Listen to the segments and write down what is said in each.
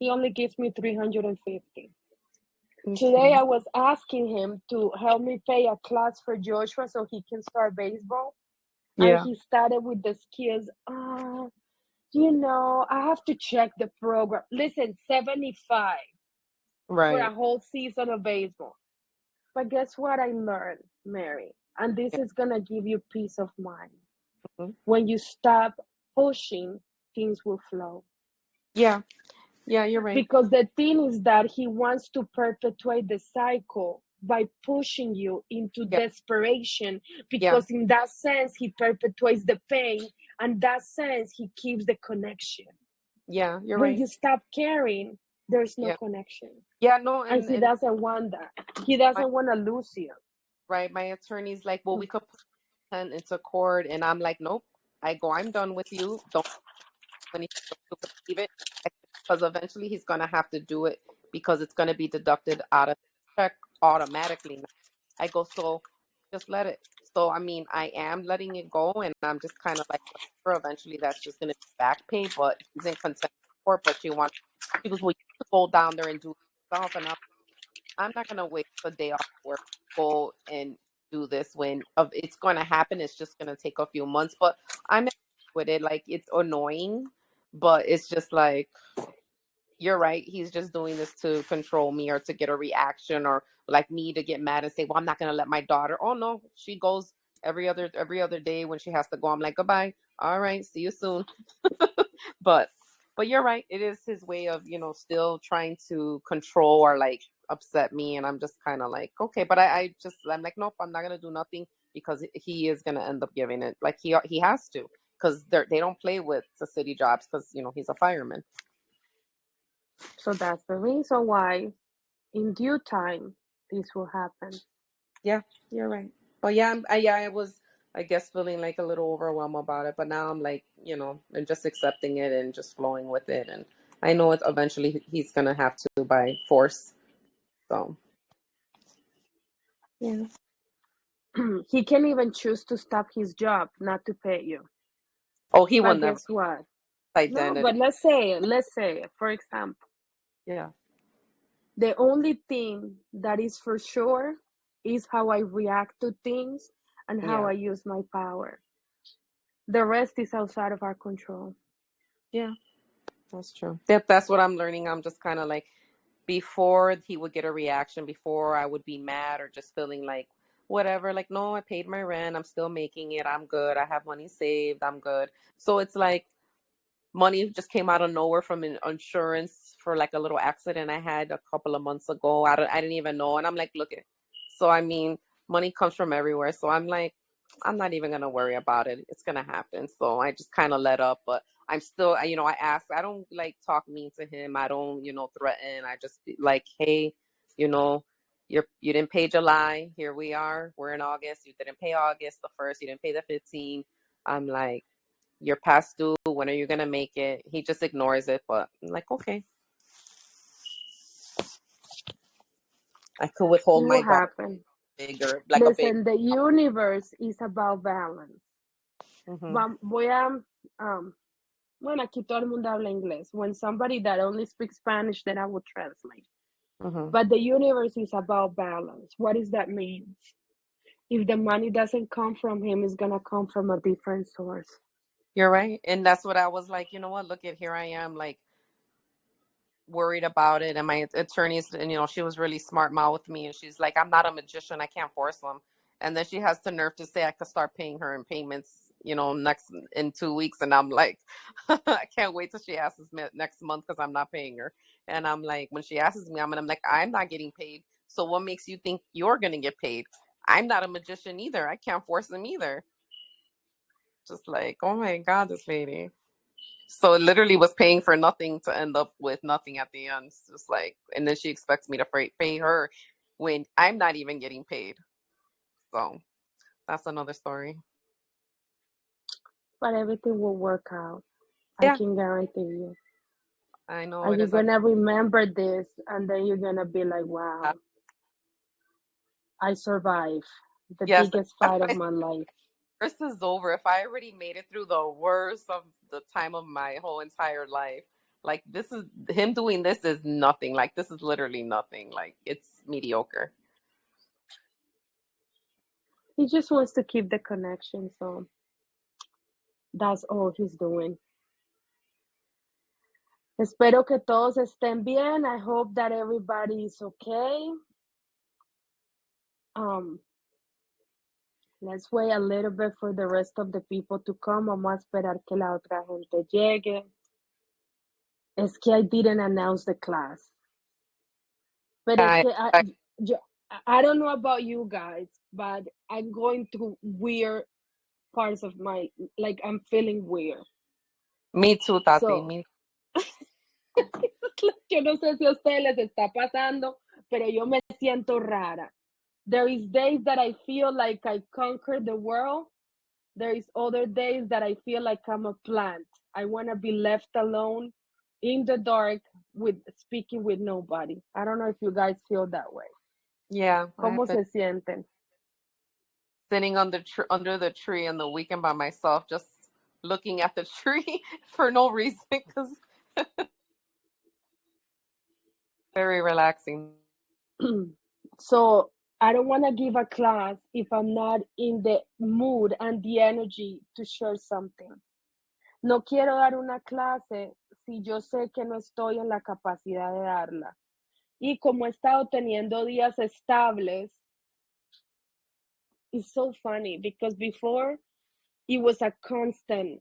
He only gives me 350. Okay. Today I was asking him to help me pay a class for Joshua so he can start baseball. And Yeah. he started with the skills. I have to check the program. Listen, 75 for a Right. whole season of baseball. But guess what I learned, Mary? And this Yeah. is going to give you peace of mind. Mhm. When you stop pushing, things will flow. Yeah. Yeah, you're right. Because the thing is that he wants to perpetuate the cycle by pushing you into Yeah. desperation, Yeah. because in that sense he perpetuates the pain, and that sense he keeps the connection. Yeah, you're When right. you stop caring, there's no Yeah. connection, Yeah, no, and he and doesn't want that. He my doesn't want to lose you. right, my attorney's like, well, we could put consent into court, and I'm like, nope. I go, I'm done with you. Don't when he to leave it because eventually he's gonna have to do it because it's gonna be deducted out of check automatically. I go, so just let it. So I mean, I am letting it go, and I'm just kind of like, whatever. Eventually, that's just gonna be back pay. But he's in contempt of court. But she wants. She goes, well, you have to go down there and do it yourself, and I'm not gonna wait a day off work to go and do this when it's gonna happen. It's just gonna take a few months, but I'm with it. Like it's annoying, but it's just like you're right. He's just doing this to control me or to get a reaction or like me to get mad and say, "Well, I'm not gonna let my daughter." Oh no, she goes every other day when she has to go. I'm like, "Goodbye. All right, see you soon." But but you're right. It is his way of still trying to control or like upset me, and I'm just kind of like okay. But I'm like nope. I'm not gonna do nothing because he is gonna end up giving it. Like he has to because they don't play with the city jobs because he's a fireman. So that's the reason why, in due time, this will happen. Yeah, you're right. But I was, I guess, feeling like a little overwhelmed about it. But now I'm like, I'm just accepting it and just flowing with it. And I know it eventually he's gonna have to by force. So, Yeah. He can even choose to stop his job not to pay you. oh, he will But never guess what? No, identity. but let's say, for example, Yeah, the only thing that is for sure is how I react to things and how yeah, I use my power. The rest is outside of our control. yeah. That's true. That's what I'm learning. I'm just kind of like before he would get a reaction, before I would be mad or just feeling like whatever, like no, I paid my rent, I'm still making it, I'm good, I have money saved, I'm good. So it's like money just came out of nowhere from an insurance for like a little accident I had a couple of months ago. I didn't even know, and I'm like, look it. So I mean, money comes from everywhere. So I'm like, I'm not even gonna worry about it. It's gonna happen. So I just kind of let up, but I'm still, I ask. I don't like talk mean to him. I don't, threaten. I just be like, hey, you know, you didn't pay July. Here we are. We're in August. You didn't pay August the 1st. You didn't pay the 15th. I'm like, you're past due. When are you gonna make it? He just ignores it, but I'm like, okay, I could It withhold will my daughter happen. bigger, like a big. Listen, the universe is about balance. Hmm. Voy a, bueno, aquí todo el mundo habla inglés. When somebody that only speaks Spanish, then I will translate. Hmm. But the universe is about balance. What does that mean? If the money doesn't come from him, it's gonna come from a different source. You're right, and that's what I was like. You know what? Look at here I am, like worried about it, and my attorneys, and she was really smart mouth with me, and she's like, I'm not a magician, I can't force them. And then she has the nerve to say I could start paying her in payments, next in 2 weeks, and I'm like, I can't wait till she asks me next month because I'm not paying her. And I'm like, when she asks me, I'm like, I'm not getting paid. So what makes you think you're gonna get paid? I'm not a magician either. I can't force them either. Just like, oh my god, this lady. So it literally was paying for nothing to end up with nothing at the end. It's just like, and then she expects me to pay her when I'm not even getting paid. So that's another story. But everything will work out. I Yeah, can guarantee you. I know And it you're is a. gonna remember this, and then you're gonna be like, wow, I survived the Yes, biggest that's fight of why my life. worst is over. If I already made it through the worst of the time of my whole entire life, Like this is him doing this is nothing. Like this is literally nothing. Like it's mediocre. He just wants to keep the connection, so that's all he's doing. Espero que todos estén bien. I hope that everybody is okay. Let's wait a little bit for the rest of the people to come. Vamos a esperar que la otra gente llegue. Es que I didn't announce the class. Pero es que I don't know about you guys, but I'm going through weird parts of my, like I'm feeling weird. Me too, Tati. So, Me. yo no sé si a ustedes les está pasando, pero yo me siento rara. There is days that I feel like I conquered the world. There is other days that I feel like I'm a plant. I want to be left alone in the dark with speaking with nobody. I don't know if you guys feel that way. Yeah. ¿Cómo se sienten? Sitting under the tree on the weekend by myself, just looking at the tree for no reason, because very relaxing. So I don't want to give a class if I'm not in the mood and the energy to share something. No quiero dar una clase si yo sé que no estoy en la capacidad de darla. Y como he estado teniendo días estables, it's so funny because before it was a constant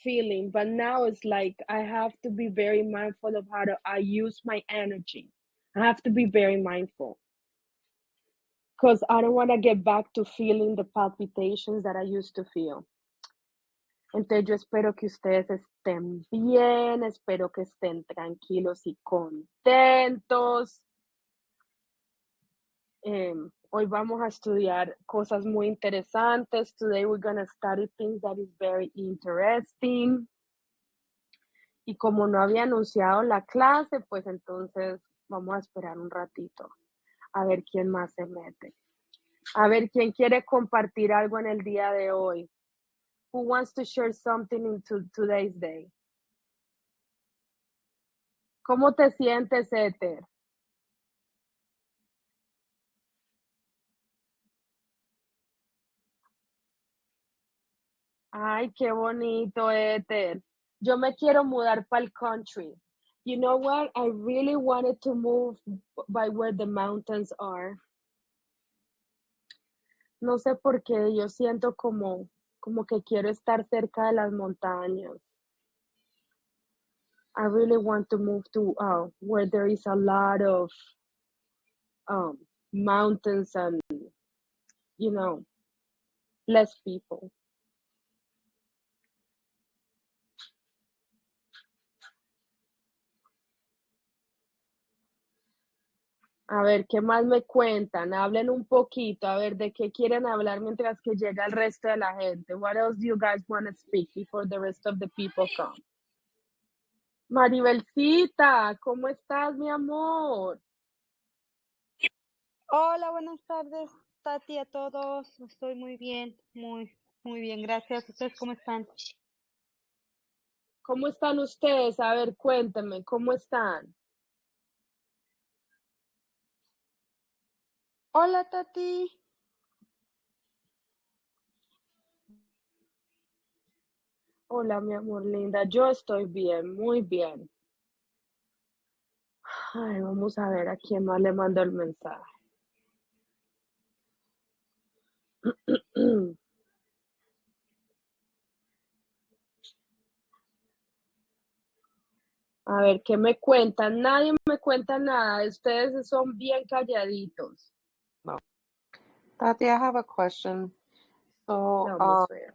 feeling, but now it's like I have to be very mindful of how I use my energy. I have to be very mindful because I don't want to get back to feeling the palpitations that I used to feel. Entonces yo espero que ustedes estén bien, espero que estén tranquilos y contentos. Hoy vamos a estudiar cosas muy interesantes. Today we're going to study things that is very interesting. Y como no había anunciado la clase, pues entonces vamos a esperar un ratito a ver quién más se mete. A ver quién quiere compartir algo en el día de hoy. Who wants to share something in today's day? ¿Cómo te sientes, Éter? Ay, qué bonito, Éter. Yo me quiero mudar para el country. You know what? I really wanted to move by where the mountains are. No sé por qué, yo siento como que quiero estar cerca de las montañas. I really want to move to where there is a lot of mountains and, you know, less people. A ver, ¿qué más me cuentan? Hablen un poquito, a ver, ¿de qué quieren hablar mientras que llega el resto de la gente? What else do you guys want to speak before the rest of the people come? Maribelcita, ¿cómo estás, mi amor? Hola, buenas tardes, Tati, a todos. Estoy muy bien, muy bien, gracias. ¿Ustedes cómo están? ¿Cómo están ustedes? A ver, cuéntenme, ¿cómo están? Hola, Tati. Hola, mi amor linda. Yo estoy bien, muy bien. Ay, vamos a ver a quién más le mando el mensaje. A ver, ¿qué me cuentan? Nadie me cuenta nada. Ustedes son bien calladitos. No. Tati, I have a question. So, Vamos a ver.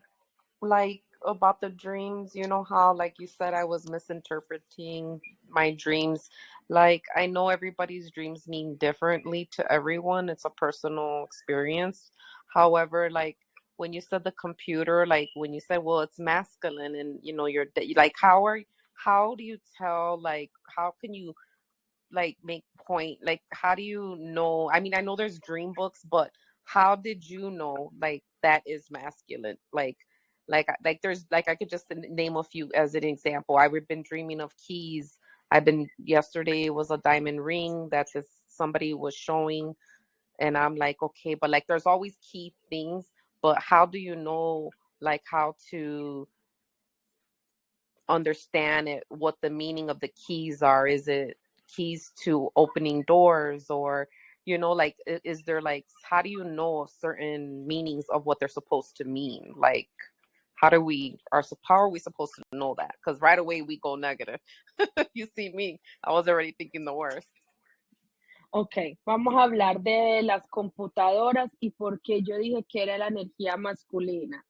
like about the dreams, you know how, like you said, I was misinterpreting my dreams. Like, I know everybody's dreams mean differently to everyone. It's a personal experience. However, like when you said the computer, like when you said, well, it's masculine, and you know, like, how do you tell, like, how can you like make point, like how do you know? I mean, I know there's dream books, but how did you know like that is masculine? Like there's like, I could just name a few as an example. I've been dreaming of keys Yesterday was a diamond ring that somebody was showing, and I'm like, okay, but like there's always key things, but how do you know like how to understand it, what the meaning of the keys are? Is it keys to opening doors, or like is there like, how do you know certain meanings of what they're supposed to mean? Like how are we supposed to know that? Because right away we go negative. You see me, I was already thinking the worst. Ok, vamos a hablar de las computadoras y por qué yo dije que era la energía masculina.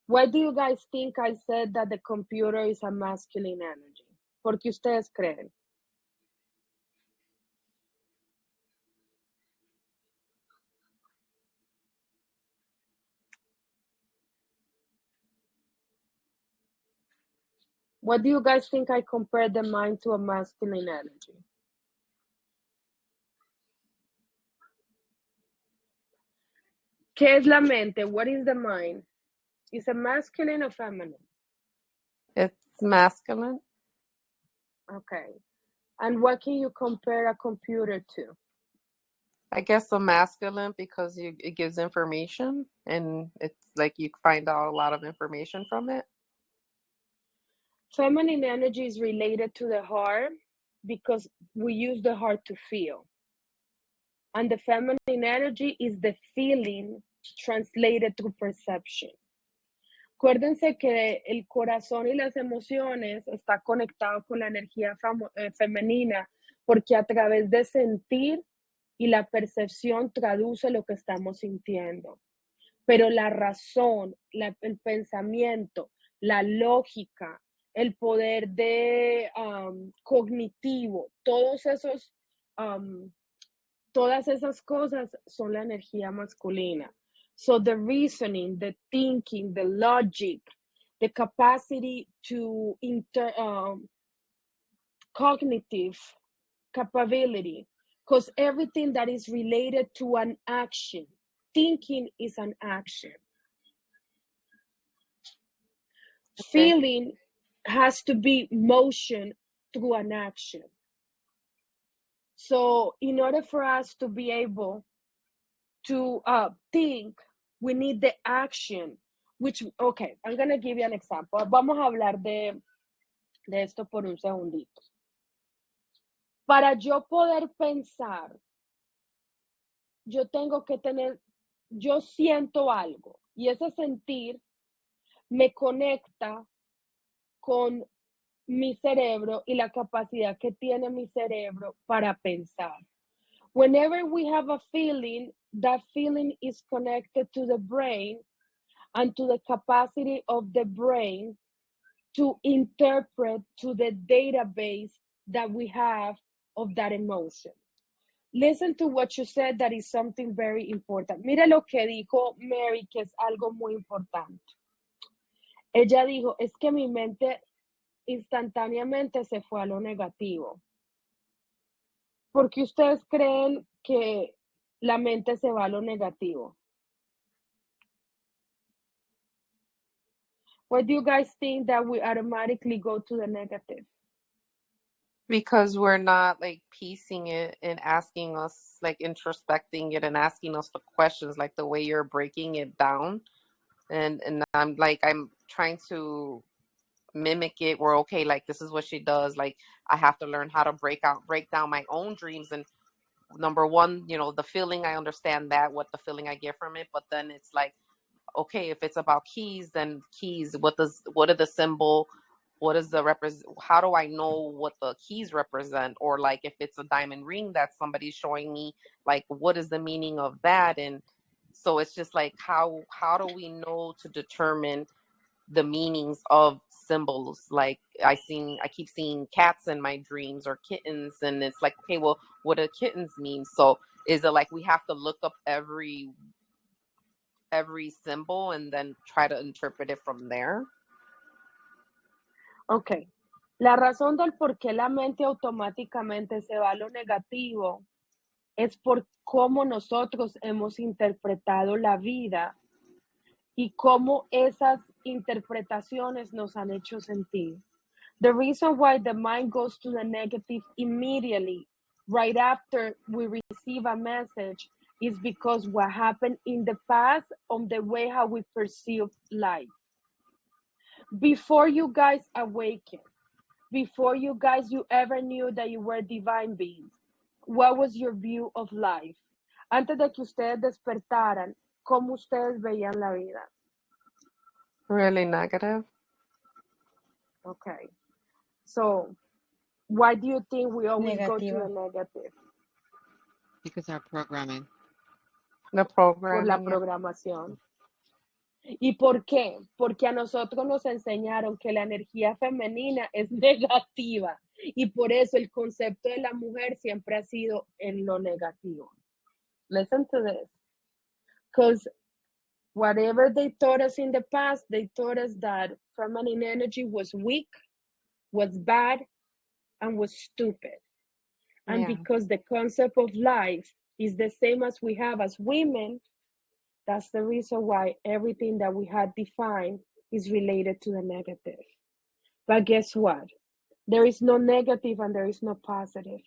Why do you guys think I said that the computer is a masculine energy? ¿Por qué ustedes creen? What do you guys think I compared the mind to a masculine energy? ¿Qué es la mente? What is the mind? Is it masculine or feminine? It's masculine. Okay. And what can you compare a computer to? I guess a masculine, because it gives information, and it's like you find out a lot of information from it. Feminine energy is related to the heart because we use the heart to feel. And the feminine energy is the feeling translated through perception. Acuérdense que el corazón y las emociones está conectado con la energía femenina porque a través de sentir y la percepción traduce lo que estamos sintiendo. Pero la razón, el pensamiento, la lógica, el poder de cognitivo, todas esas cosas son la energía masculina. So the reasoning, the thinking, the logic, the capacity to cognitive capability, because everything that is related to an action, thinking is an action. Okay. Feeling has to be motion through an action. So in order for us to be able to think, we need the action, which, okay, I'm going to give you an example. Vamos a hablar de esto por un segundito. Para yo poder pensar, yo siento algo, y ese sentir me conecta con mi cerebro y la capacidad que tiene mi cerebro para pensar. Whenever we have a feeling, that feeling is connected to the brain and to the capacity of the brain to interpret to the database that we have of that emotion. Listen to what you said, that is something very important. Mira lo que dijo Mary, que es algo muy importante. Ella dijo, es que mi mente instantáneamente se fue a lo negativo. ¿Por qué ustedes creen que la mente se va a lo negativo? Why do you guys think that we automatically go to the negative? Because we're not like piecing it and asking us, like introspecting it and asking us the questions, like the way you're breaking it down. And I'm trying to mimic it, where, okay, like this is what she does. Like I have to learn how to break down my own dreams. And number one, the feeling, I understand that, what the feeling I get from it. But then it's like, okay, if it's about keys, then keys, what are the symbol? What is the how do I know what the keys represent? Or like if it's a diamond ring that somebody's showing me, like what is the meaning of that? And so it's just like, how do we know to determine the meanings of symbols? Like I keep seeing cats in my dreams, or kittens, and it's like, okay, well, what do kittens mean? So is it like we have to look up every symbol and then try to interpret it from there? Ok, la razón del por qué la mente automáticamente se va a lo negativo es por cómo nosotros hemos interpretado la vida y cómo esas interpretaciones nos han hecho sentir. The reason why the mind goes to the negative immediately, right after we receive a message, is because what happened in the past on the way how we perceive life. Before you guys awaken, before you guys you ever knew that you were divine beings, what was your view of life? Antes de que ustedes despertaran, ¿cómo ustedes veían la vida? Really negative. Okay. So, why do you think we always go to Negativa. the negative? Because our programming. The Por la programming. programación. ¿Y por qué? Porque a nosotros nos enseñaron que la energía femenina es negativa y por eso el concepto de la mujer siempre ha sido en lo negativo. Listen to this. Because whatever they taught us in the past, they taught us that feminine energy was weak, was bad, and was stupid. And Yeah. because the concept of life is the same as we have as women, that's the reason why everything that we had defined is related to the negative. But guess what? There is no negative and there is no positive.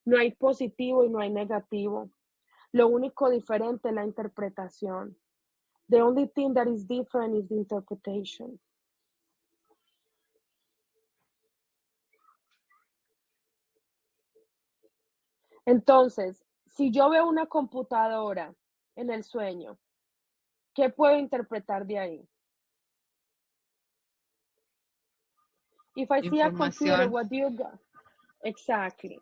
No hay positivo y no hay negativo. Lo único diferente es la interpretación. The only thing that is different is the interpretation. Entonces, si yo veo una computadora en el sueño, ¿qué puedo interpretar de ahí? If I see a computer, Información. what do you got? Exactly.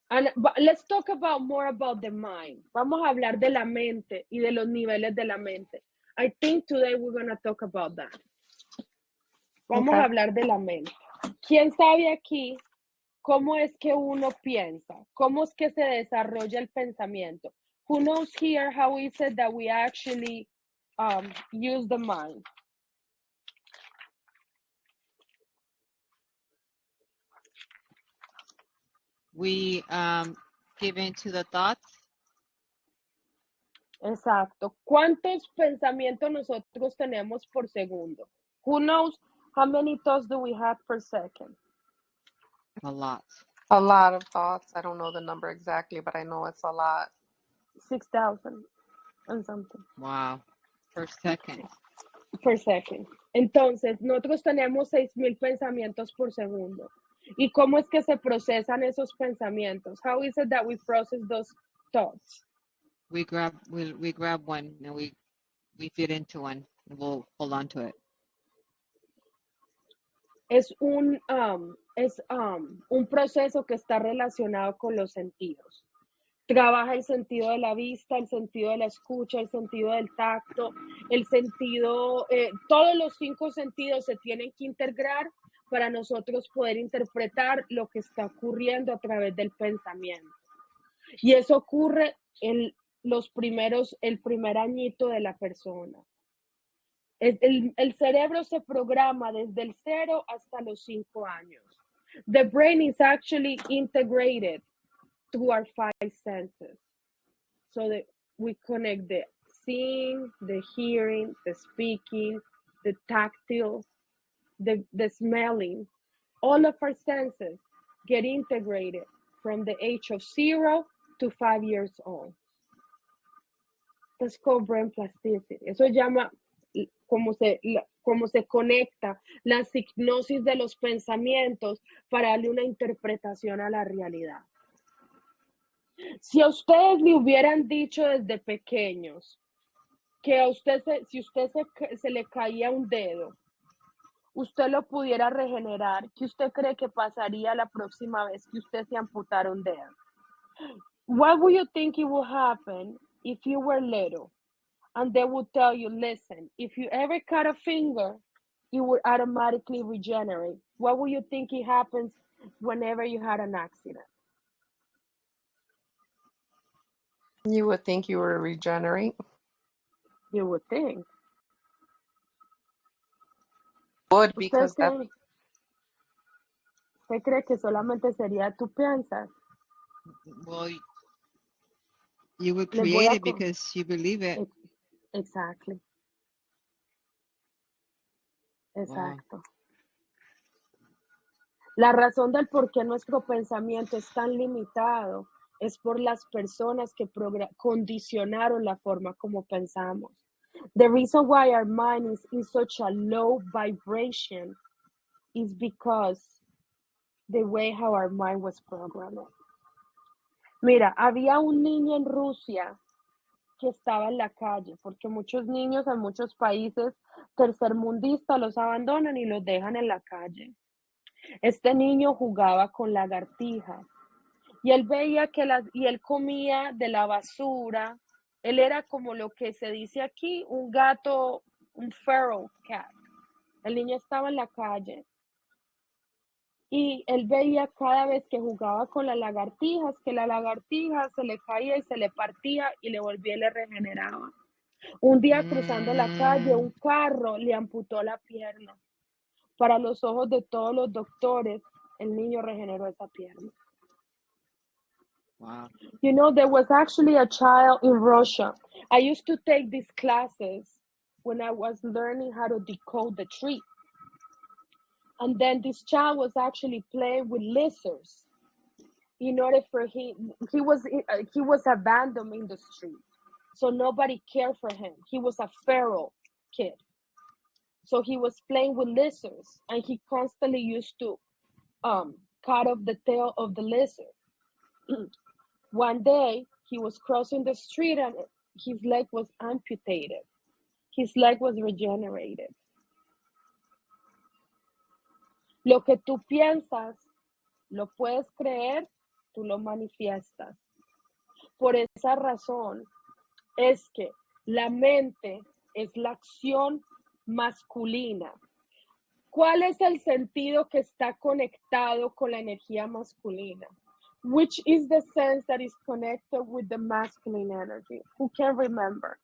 But let's talk about more about the mind. Vamos a hablar de la mente y de los niveles de la mente. I think today we're going to talk about that. Vamos Okay. a hablar de la mente. ¿Quién sabe aquí cómo es que uno piensa? ¿Cómo es que se desarrolla el pensamiento? Who knows here how is it that we actually use the mind? We give in to the thoughts. Exacto. ¿Cuántos pensamientos nosotros tenemos por segundo? Who knows how many thoughts do we have per second? A lot. A lot of thoughts. I don't know the number exactly, but I know it's a lot. 6,000 and something. Wow. Per second. Per second. Entonces, nosotros tenemos 6,000 pensamientos por segundo. ¿Y cómo es que se procesan esos pensamientos? How is it that we process those thoughts? We grab one and we fit into one and we'll hold on to it. Es un proceso que está relacionado con los sentidos. Trabaja el sentido de la vista, el sentido de la escucha, el sentido del tacto, el sentido, todos los 5 sentidos se tienen que integrar para nosotros poder interpretar lo que está ocurriendo a través del pensamiento. Y eso ocurre en el primer añito de la persona. El cerebro se programa desde el 0 hasta los 5 años. The brain is actually integrated through our 5 senses. So that we connect the seeing, the hearing, the speaking, the tactile, the smelling. All of our senses get integrated from the age of 0 to 5 years old. That's called brain plasticity. Eso llama cómo se conecta la hipnosis de los pensamientos para darle una interpretación a la realidad. Si a ustedes le hubieran dicho desde pequeños que a usted si usted se le caía un dedo, usted lo pudiera regenerar, ¿qué usted cree que pasaría la próxima vez que usted se amputara un dedo? What would you think it would happen if you were little and they would tell you, listen, if you ever cut a finger, it would automatically regenerate? What would you think it happens whenever you had an accident? You would think you were regenerate. You would think. Would, because ¿Usted cree que solamente sería tú piensas? Well, you would Les voy create a it because you believe it. Exactly. Exacto. La razón del por qué nuestro pensamiento es tan limitado es por las personas que condicionaron la forma como pensamos. The reason why our mind is in such a low vibration is because the way how our mind was programmed. Mira, había un niño en Rusia que estaba en la calle, porque muchos niños en muchos países tercermundistas los abandonan y los dejan en la calle. Este niño jugaba con lagartijas y él veía que y él comía de la basura. Él era como lo que se dice aquí, un gato, un feral cat. El niño estaba en la calle y él veía cada vez que jugaba con las lagartijas, que la lagartija se le caía y se le partía y le volvía y le regeneraba. Un día cruzando la calle, un carro le amputó la pierna. Para los ojos de todos los doctores, el niño regeneró esa pierna. Wow. You know, there was actually a child in Russia. I used to take these classes when I was learning how to decode the tree. And then this child was actually playing with lizards. In order for he was abandoned in the street, so nobody cared for him. He was a feral kid, so he was playing with lizards, and he constantly used to cut off the tail of the lizard. One day he was crossing the street and his leg was amputated. His leg was regenerated. Lo que tú piensas, lo puedes creer, tú lo manifiestas. Por esa razón es que la mente es la acción masculina. ¿Cuál es el sentido que está conectado con la energía masculina? Which is the sense that is connected with the masculine energy? Who can remember?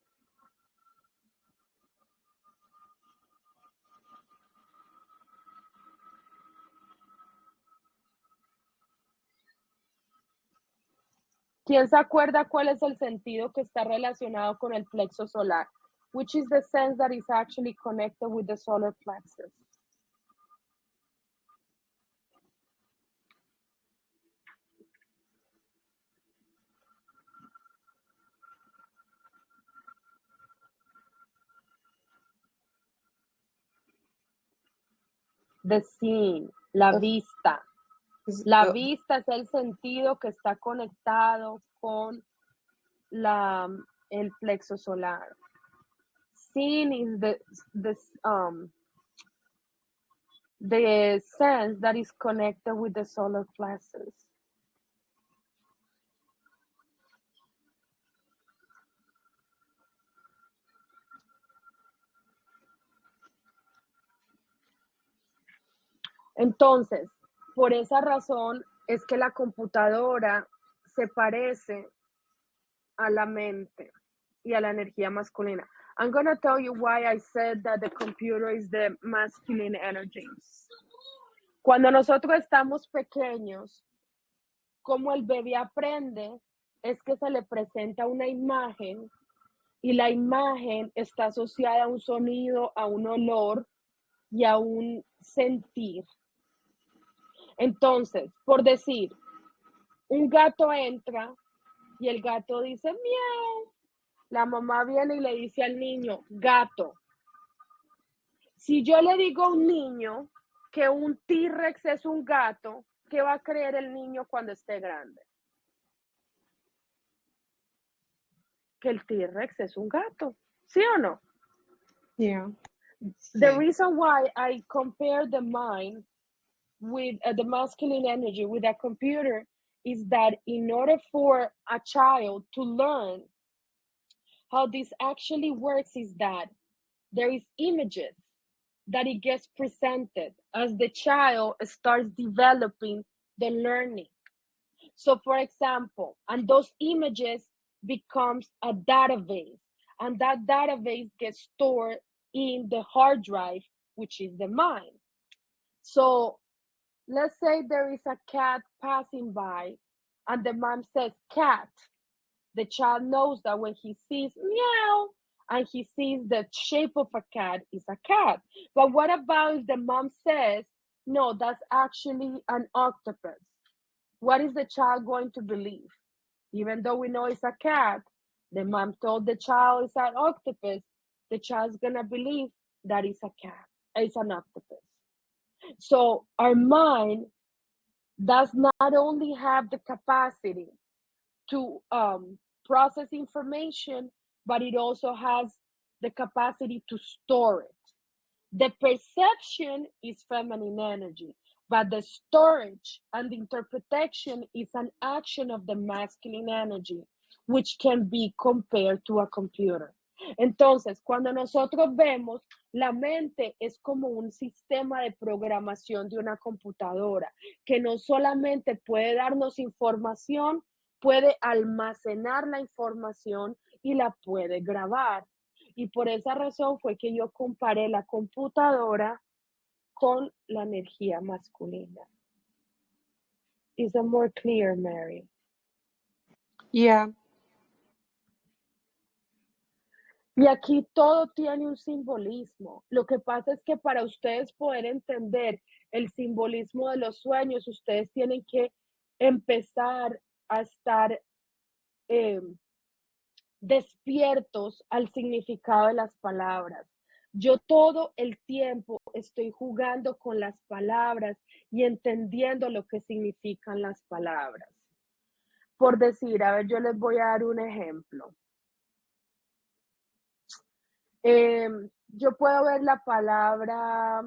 ¿Quién se acuerda cuál es el sentido que está relacionado con el plexo solar? Which is the sense that is actually connected with the solar plexus? The seeing, la vista. La vista es el sentido que está conectado con el plexo solar. Seeing is the sense that is connected with the solar plexus. Entonces, por esa razón es que la computadora se parece a la mente y a la energía masculina. I'm going to tell you why I said that the computer is the masculine energy. Cuando nosotros estamos pequeños, como el bebé aprende, es que se le presenta una imagen y la imagen está asociada a un sonido, a un olor y a un sentir. Entonces, por decir, un gato entra y el gato dice miau. La mamá viene y le dice al niño, gato. Si yo le digo a un niño que un T-Rex es un gato, ¿qué va a creer el niño cuando esté grande? Que el T-Rex es un gato, ¿sí o no? Yeah. The reason why I compare the mind with the masculine energy with a computer is that in order for a child to learn how this actually works is that there is images that it gets presented as the child starts developing the learning. So for example, and those images becomes a database, and that database gets stored in the hard drive, which is the mind. So let's say there is a cat passing by and the mom says cat. The child knows that when he sees meow and he sees the shape of a cat is a cat. But what about if the mom says No, that's actually an octopus. What is the child going to believe? Even though we know it's a cat, the mom told the child it's an octopus, the child's gonna believe that it's a cat, it's an octopus. So our mind does not only have the capacity to process information, but it also has the capacity to store it. The perception is feminine energy, but the storage and the interpretation is an action of the masculine energy, which can be compared to a computer. Entonces, cuando nosotros vemos, la mente es como un sistema de programación de una computadora, que no solamente puede darnos información, puede almacenar la información y la puede grabar. Y por esa razón fue que yo comparé la computadora con la energía masculina. Is that more clear, Mary? Yeah. Y aquí todo tiene un simbolismo. Lo que pasa es que para ustedes poder entender el simbolismo de los sueños, ustedes tienen que empezar a estar despiertos al significado de las palabras. Yo todo el tiempo estoy jugando con las palabras y entendiendo lo que significan las palabras. Por decir, a ver, yo les voy a dar un ejemplo. Yo puedo ver la palabra,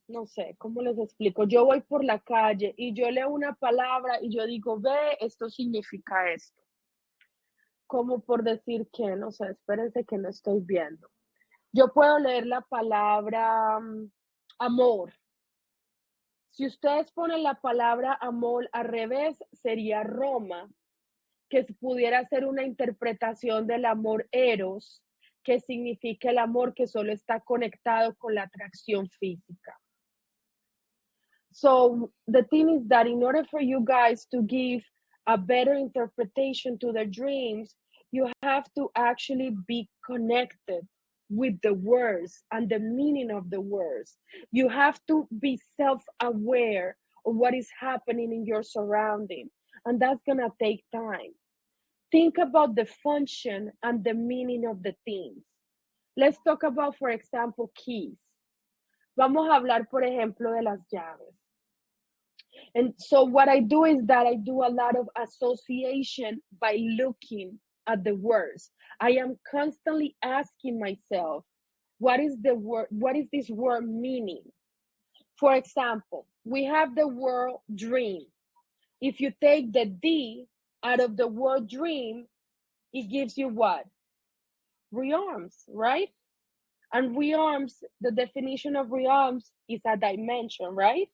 no sé, ¿cómo les explico? Yo voy por la calle y yo leo una palabra y yo digo, ve, esto significa esto. Como por decir que, no sé, espérense que no estoy viendo. Yo puedo leer la palabra amor. Si ustedes ponen la palabra amor al revés, sería Roma, que pudiera ser una interpretación del amor eros, que significa el amor que solo está conectado con la atracción física. So the thing is that in order for you guys to give a better interpretation to the dreams, you have to actually be connected with the words and the meaning of the words. You have to be self-aware of what is happening in your surrounding, and that's gonna take time. Think about the function and the meaning of the things. Let's talk about, for example, keys. Vamos a hablar, por ejemplo, de las llaves. And so what I do is that I do a lot of association by looking at the words. I am constantly asking myself, what is the word? What is this word meaning? For example, we have the word dream. If you take the D out of the word dream, it gives you what? Realms, right? And realms, the definition of realms is a dimension, right?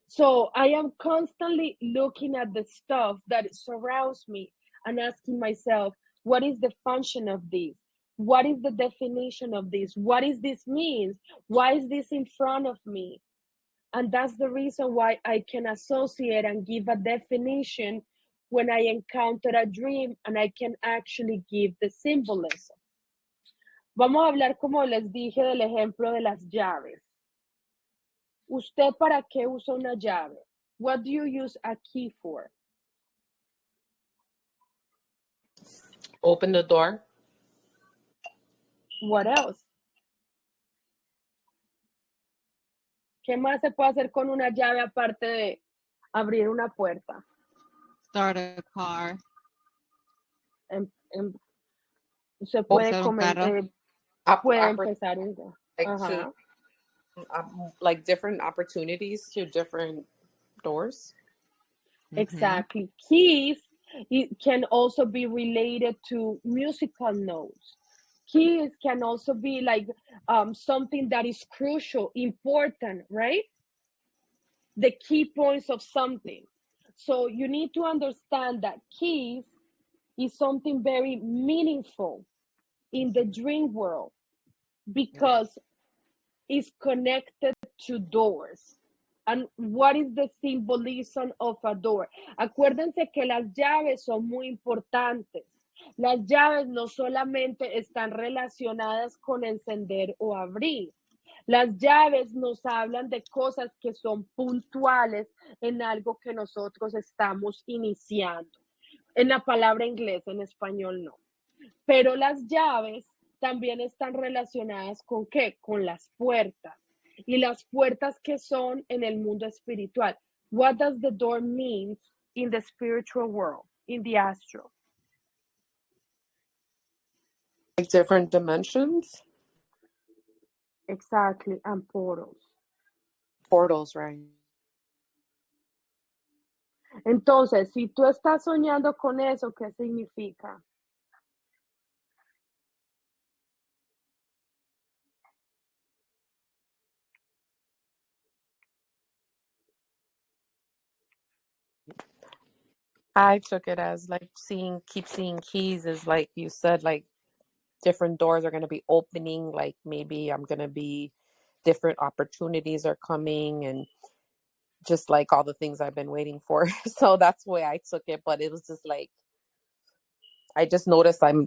So I am constantly looking at the stuff that surrounds me and asking myself, what is the function of this? What is the definition of this? What is this means? Why is this in front of me? And that's the reason why I can associate and give a definition when I encounter a dream, and I can actually give the symbolism. Vamos a hablar, como les dije, del ejemplo de las llaves. ¿Usted para qué usa una llave? What do you use a key for? Open the door. What else? ¿Qué más se puede hacer con una llave aparte de abrir una puerta? Start a car. Se puede Empezar un carro. puede empezar un like different opportunities to different doors. Exactly. Keys, it can also be related to musical notes. Keys can also be like something that is crucial, important, right? The key points of something. So you need to understand that keys is something very meaningful in the dream world because it's connected to doors. And what is the symbolism of a door? Acuérdense que las llaves son muy importantes. Las llaves no solamente están relacionadas con encender o abrir. Las llaves nos hablan de cosas que son puntuales en algo que nosotros estamos iniciando. En la palabra inglés, en español no. Pero las llaves también están relacionadas con ¿qué? Con las puertas. Y las puertas que son en el mundo espiritual. What does the door mean in the spiritual world, in the astral? Like different dimensions? Exactly, and portals. Portals, right? Entonces, si tú estás soñando con eso, ¿qué significa? I took it as like keep seeing keys is like you said, like different doors are going to be opening. Like maybe I'm going to be different opportunities are coming and just like all the things I've been waiting for. So that's the way I took it. But it was just like, I just noticed I'm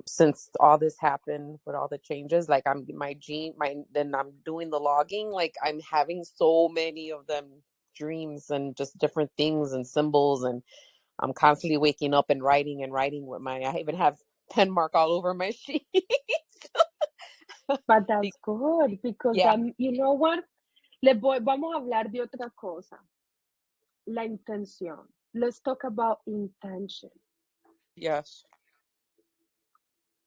since all this happened with all the changes, like then I'm doing the logging. Like I'm having so many of them dreams and just different things and symbols, and I'm constantly waking up and writing with I even have pen mark all over my sheet. But that's good because Yeah. you know what? Vamos a hablar de otra cosa. La intención. Let's talk about intention. Yes.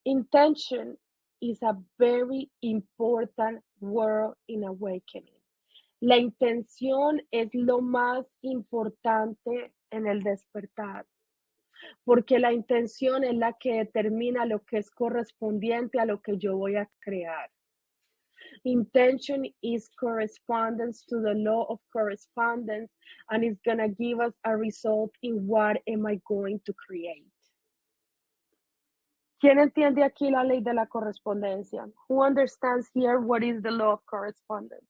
Intention is a very important word in awakening. La intención es lo más importante en el despertar, porque la intención es la que determina lo que es correspondiente a lo que yo voy a crear. Intention is correspondence to the law of correspondence, and it's going to give us a result in what am I going to create. ¿Quién entiende aquí la ley de la correspondencia? Who understands here what is the law of correspondence?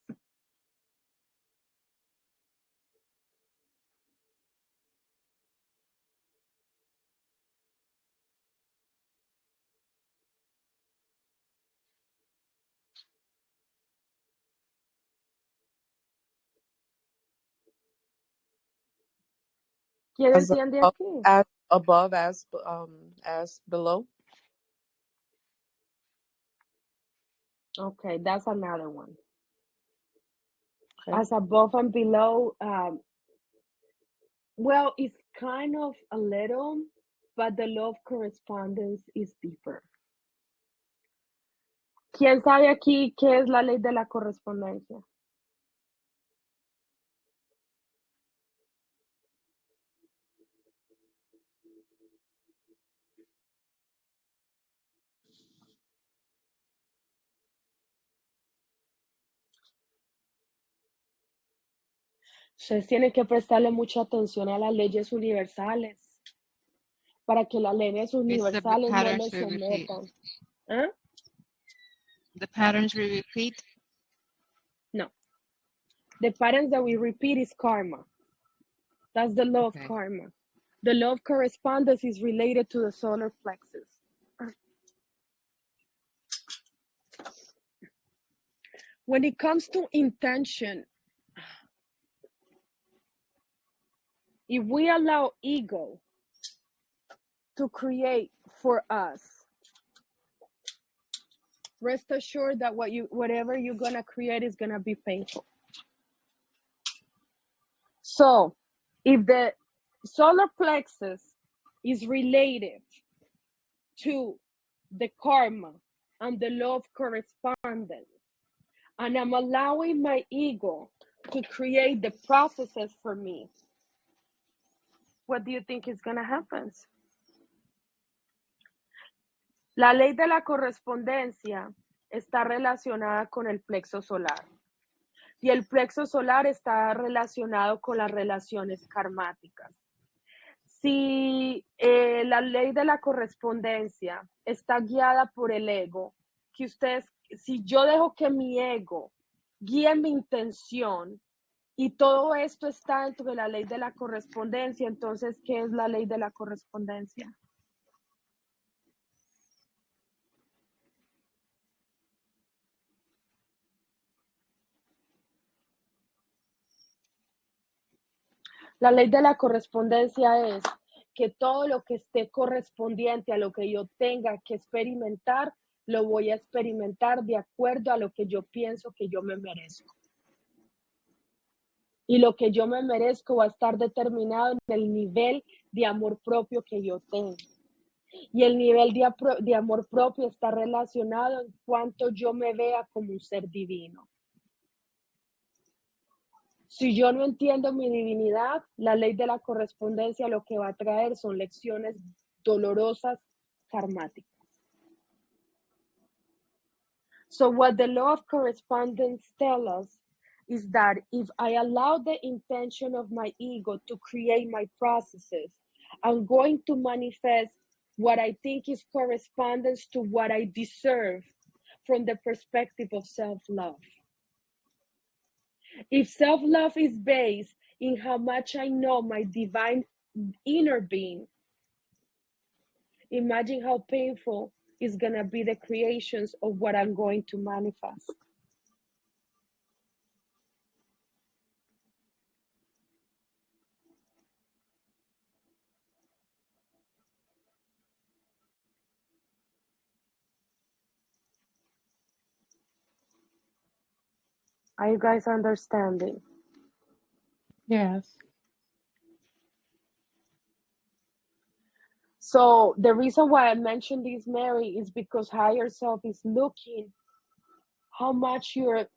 ¿Quién As entiende above, aquí? as above, as below. Okay, that's another one. Okay. As above and below, well, it's kind of a little, but the law of correspondence is deeper. ¿Quién sabe aquí qué es la ley de la correspondencia? Ustedes tienen que prestarle mucha atención a las leyes universales para que las leyes It's the universales no patterns los we repeat. sometan. ¿Ah? The patterns we repeat. No. The patterns that we repeat is karma. That's the law of karma. The law of correspondence is related to the solar plexus. When it comes to intention, if we allow ego to create for us, rest assured that whatever you're gonna create is gonna be painful. So, if the solar plexus is related to the karma and the law of correspondence, and I'm allowing my ego to create the processes for me, what do you think is gonna happen? La ley de la correspondencia está relacionada con el plexo solar. Y el plexo solar está relacionado con las relaciones karmáticas. Si la ley de la correspondencia está guiada por el ego, si yo dejo que mi ego guíe mi intención y todo esto está dentro de la ley de la correspondencia, entonces, ¿qué es la ley de la correspondencia? La ley de la correspondencia es que todo lo que esté correspondiente a lo que yo tenga que experimentar, lo voy a experimentar de acuerdo a lo que yo pienso que yo me merezco. Y lo que yo me merezco va a estar determinado en el nivel de amor propio que yo tengo. Y el nivel de amor propio está relacionado en cuanto yo me vea como un ser divino. Si yo no entiendo mi divinidad, la ley de la correspondencia lo que va a traer son lecciones dolorosas, karmáticas. So what the law of correspondence tells us is that if I allow the intention of my ego to create my processes, I'm going to manifest what I think is correspondence to what I deserve from the perspective of self-love. If self-love is based in how much I know my divine inner being, imagine how painful is going to be the creations of what I'm going to manifest. Are you guys understanding? Yes. So the reason why I mentioned this, Mary, is because higher self is looking how much you're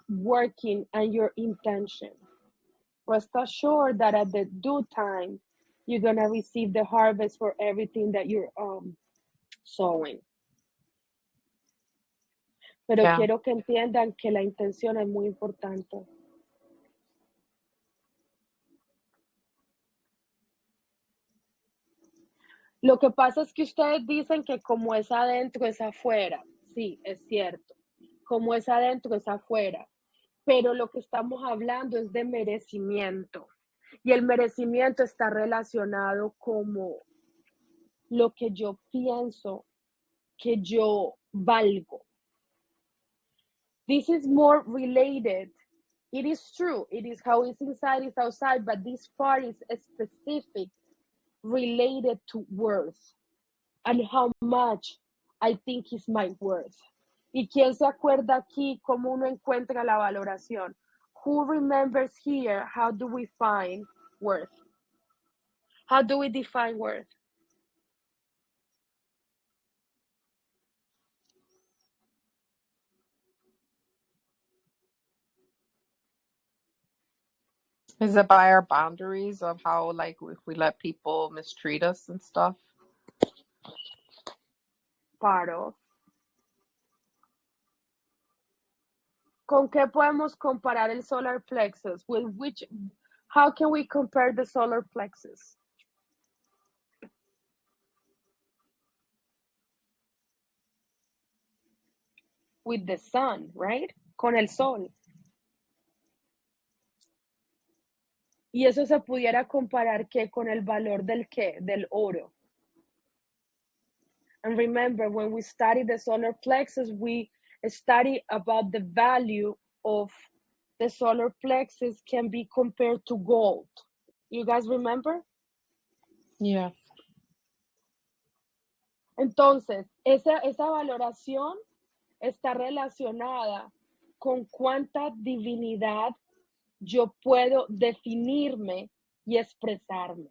working and your intention. Rest assured that at the due time, you're going to receive the harvest for everything that you're sowing. Pero Yeah. quiero que entiendan que la intención es muy importante. Lo que pasa es que ustedes dicen que como es adentro es afuera. Sí, es cierto. Como es adentro es afuera. Pero lo que estamos hablando es de merecimiento. Y el merecimiento está relacionado como lo que yo pienso que yo valgo. This is more related. It is true. It is how it's inside is outside, but this part is specific, related to worth and how much I think is my worth. ¿Y quién se acuerda aquí cómo uno encuentra la valoración? Who remembers here how do we find worth? How do we define worth? Is it by our boundaries of how, like, if we let people mistreat us and stuff? Part of. ¿Con qué podemos comparar el solar plexus? With which, how can we compare the solar plexus? With the sun, right? Con el sol. Y eso se pudiera comparar ¿qué? Con el valor del ¿qué? Del oro. And remember, when we study the solar plexus, we study about the value of the solar plexus can be compared to gold. You guys remember? Yes. Entonces, esa valoración está relacionada con cuánta divinidad yo puedo definirme y expresarme.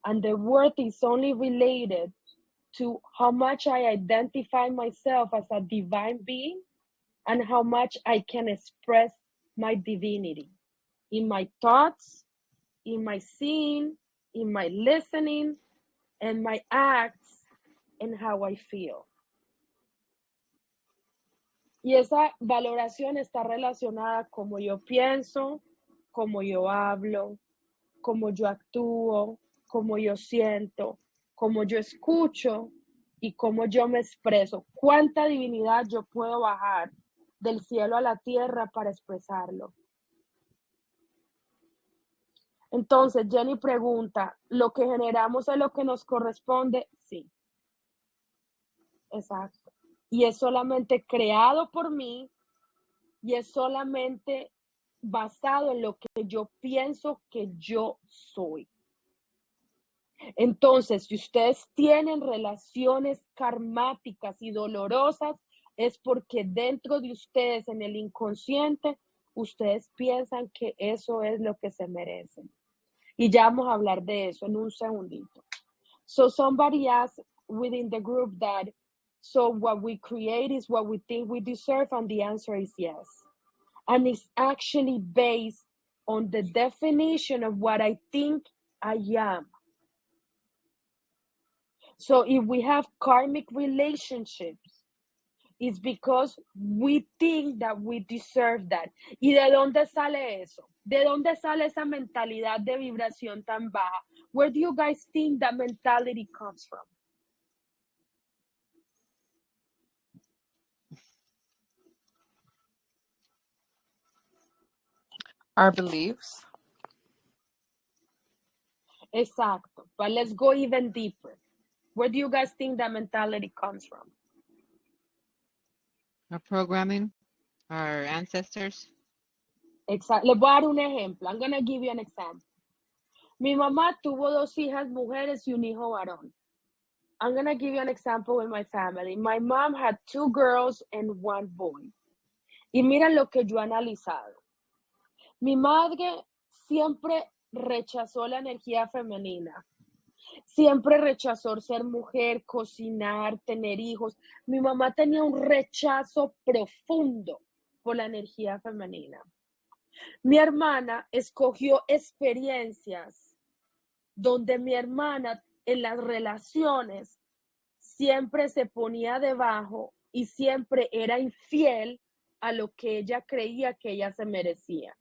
And the worth is only related to how much I identify myself as a divine being and how much I can express my divinity in my thoughts, in my seeing, in my listening, and my acts, and how I feel. Y esa valoración está relacionada como yo pienso, como yo hablo, como yo actúo, como yo siento, como yo escucho y como yo me expreso. ¿Cuánta divinidad yo puedo bajar del cielo a la tierra para expresarlo? Entonces, Jenny pregunta, ¿lo que generamos es lo que nos corresponde? Sí. Exacto. Y es solamente creado por mí y es solamente basado en lo que yo pienso que yo soy. Entonces, si ustedes tienen relaciones karmáticas y dolorosas, es porque dentro de ustedes, en el inconsciente, ustedes piensan que eso es lo que se merecen. Y ya vamos a hablar de eso en un segundito. So somebody asked within the group that, so what we create is what we think we deserve, and the answer is yes. And it's actually based on the definition of what I think I am. So if we have karmic relationships, it's because we think that we deserve that. ¿Y de dónde sale eso? ¿De dónde sale esa mentalidad de vibración tan baja? Where do you guys think that mentality comes from? Our beliefs. Exacto. But let's go even deeper. Where do you guys think that mentality comes from? Our programming, our ancestors. Exacto. Les voy a dar un ejemplo. I'm going to give you an example. Mi mamá tuvo 2 hijas mujeres y un hijo varón. I'm going to give you an example with my family. My mom had 2 girls and 1 boy. Y mira lo que yo he analizado. Mi madre siempre rechazó la energía femenina. Siempre rechazó ser mujer, cocinar, tener hijos. Mi mamá tenía un rechazo profundo por la energía femenina. Mi hermana escogió experiencias donde mi hermana en las relaciones siempre se ponía debajo y siempre era infiel a lo que ella creía que ella se merecía.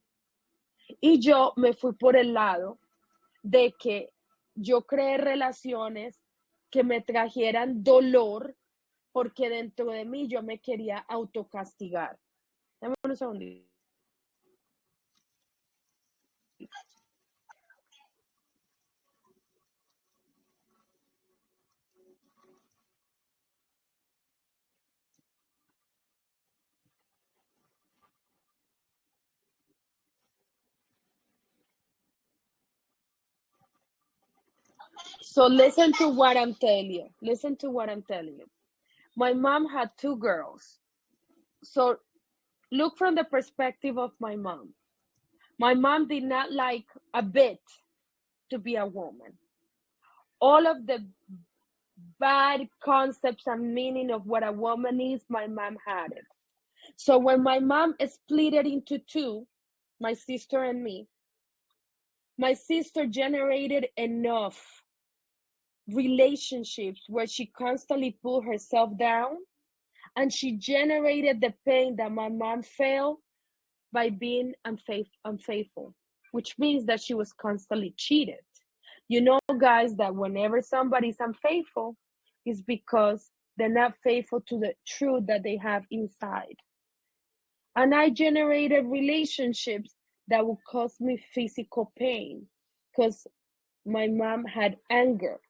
Y yo me fui por el lado de que yo creé relaciones que me trajeran dolor porque dentro de mí yo me quería autocastigar. Dame un segundito. So listen to what I'm telling you. Listen to what I'm telling you. My mom had 2 girls. So look from the perspective of my mom. My mom did not like a bit to be a woman. All of the bad concepts and meaning of what a woman is, my mom had it. So when my mom split it into 2, my sister and me, my sister generated enough relationships where she constantly put herself down, and she generated the pain that my mom felt by being unfaithful, which means that she was constantly cheated. You know, guys, that whenever somebody's unfaithful, it's because they're not faithful to the truth that they have inside. And I generated relationships that would cause me physical pain because my mom had anger,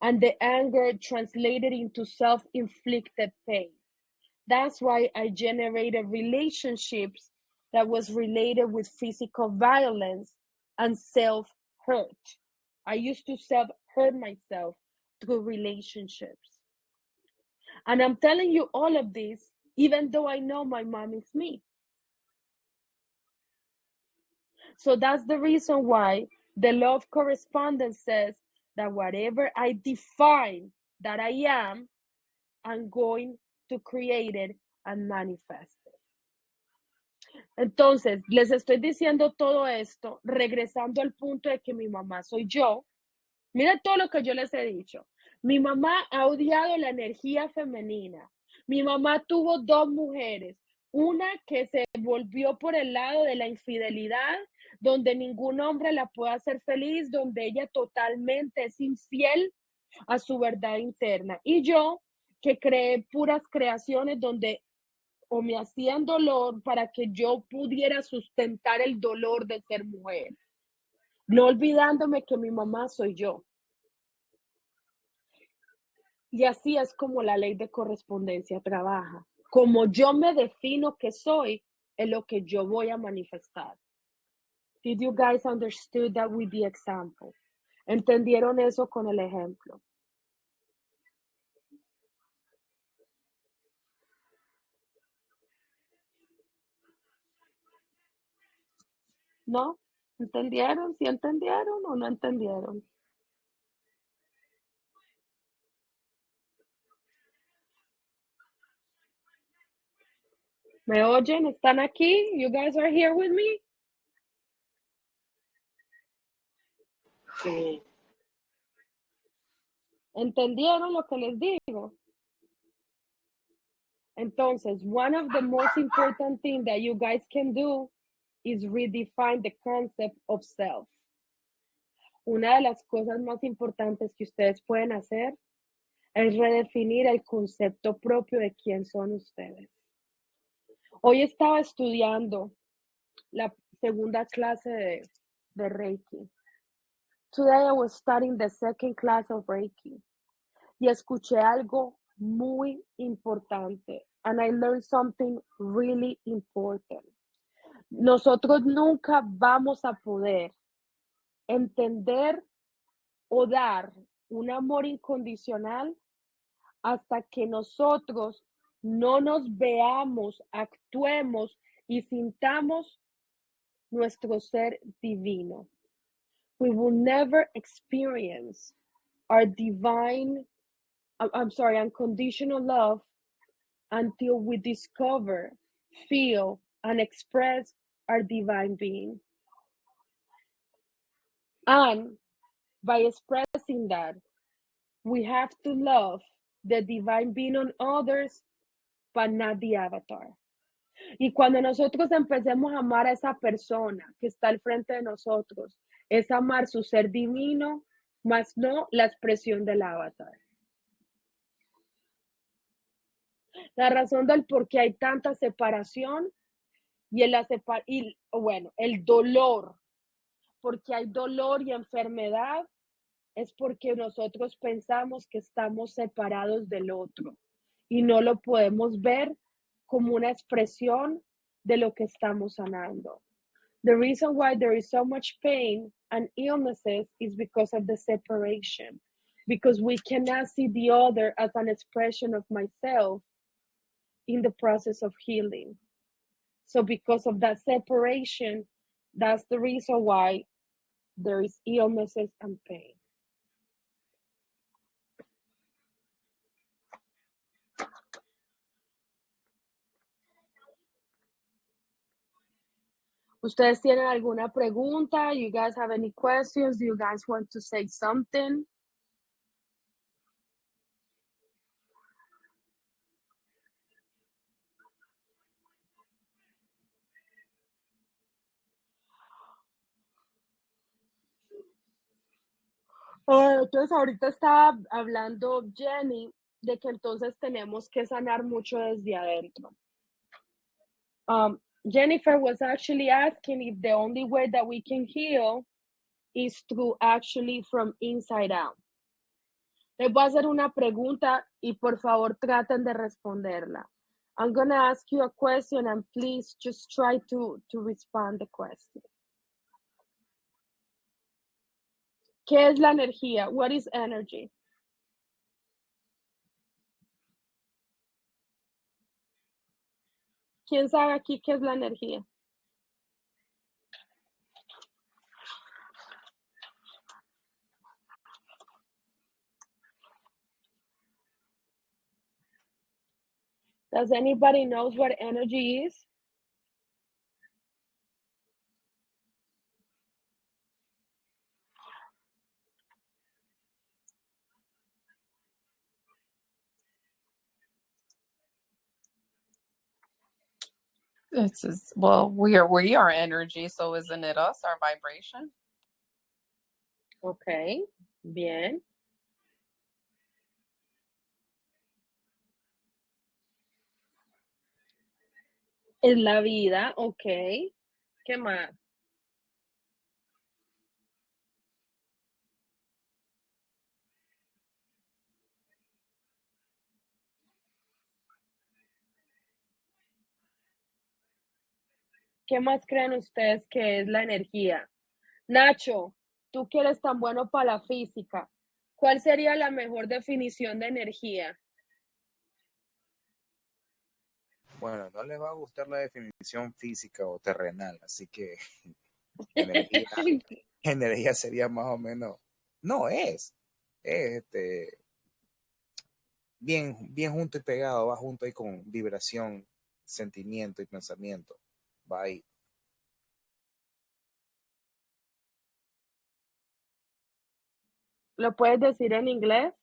and the anger translated into self-inflicted pain. That's why I generated relationships that was related with physical violence and self-hurt. I used to self-hurt myself through relationships. And I'm telling you all of this, even though I know my mom is me. So that's the reason why the law of correspondence says that whatever I define that I am, I'm going to create it and manifest it. Entonces, les estoy diciendo todo esto, regresando al punto de que mi mamá soy yo. Mira todo lo que yo les he dicho. Mi mamá ha odiado la energía femenina. Mi mamá tuvo 2 mujeres. Una que se volvió por el lado de la infidelidad, donde ningún hombre la puede hacer feliz, donde ella totalmente es infiel a su verdad interna. Y yo, que creé puras creaciones donde o me hacían dolor para que yo pudiera sustentar el dolor de ser mujer, no olvidándome que mi mamá soy yo. Y así es como la ley de correspondencia trabaja. Como yo me defino que soy, es lo que yo voy a manifestar. Did you guys understood that with the example? ¿Entendieron eso con el ejemplo? ¿No? ¿Entendieron? ¿Sí entendieron o no entendieron? ¿Me oyen? ¿Están aquí? You guys are here with me? Sí. ¿Entendieron lo que les digo? Entonces, one of the most important things that you guys can do is redefine the concept of self. Una de las cosas más importantes que ustedes pueden hacer es redefinir el concepto propio de quién son ustedes. Hoy estaba estudiando la segunda clase de Reiki. Today I was studying the second class of Reiki. Y escuché algo muy importante. And I learned something really important. Nosotros nunca vamos a poder entender o dar un amor incondicional hasta que nosotros no nos veamos, actuemos y sintamos nuestro ser divino. We will never experience our unconditional love until we discover, feel, and express our divine being. And by expressing that, we have to love the divine being on others, but not the avatar. Y cuando nosotros empecemos a amar a esa persona que está al frente de nosotros, es amar su ser divino, más no la expresión del avatar. La razón del por qué hay tanta separación y el dolor, porque hay dolor y enfermedad, es porque nosotros pensamos que estamos separados del otro y no lo podemos ver como una expresión de lo que estamos sanando. The reason why there is so much pain and illnesses is because of the separation, because we cannot see the other as an expression of myself in the process of healing. So because of that separation, that's the reason why there is illnesses and pain. ¿Ustedes tienen alguna pregunta? You guys have any questions? Do you guys want to say something? Entonces ahorita estaba hablando Jenny de que entonces tenemos que sanar mucho desde adentro. Jennifer was actually asking if the only way that we can heal is through actually from inside out. Les voy a hacer una pregunta y por favor traten de responderla. I'm going to ask you a question and please just try to respond the question. ¿Qué es la energía? What is energy? ¿Quién sabe aquí qué es la energía? Does anybody knows what energy is? We are energy, so isn't it us, our vibration? Okay, bien. Es la vida, okay. ¿Qué más? ¿Qué más creen ustedes que es la energía? Nacho, tú que eres tan bueno para la física, ¿cuál sería la mejor definición de energía? Bueno, no les va a gustar la definición física o terrenal, así que energía, energía sería más o menos, no es bien, bien junto y pegado, va junto ahí con vibración, sentimiento y pensamiento, va ahí. ¿Lo puedes decir en inglés?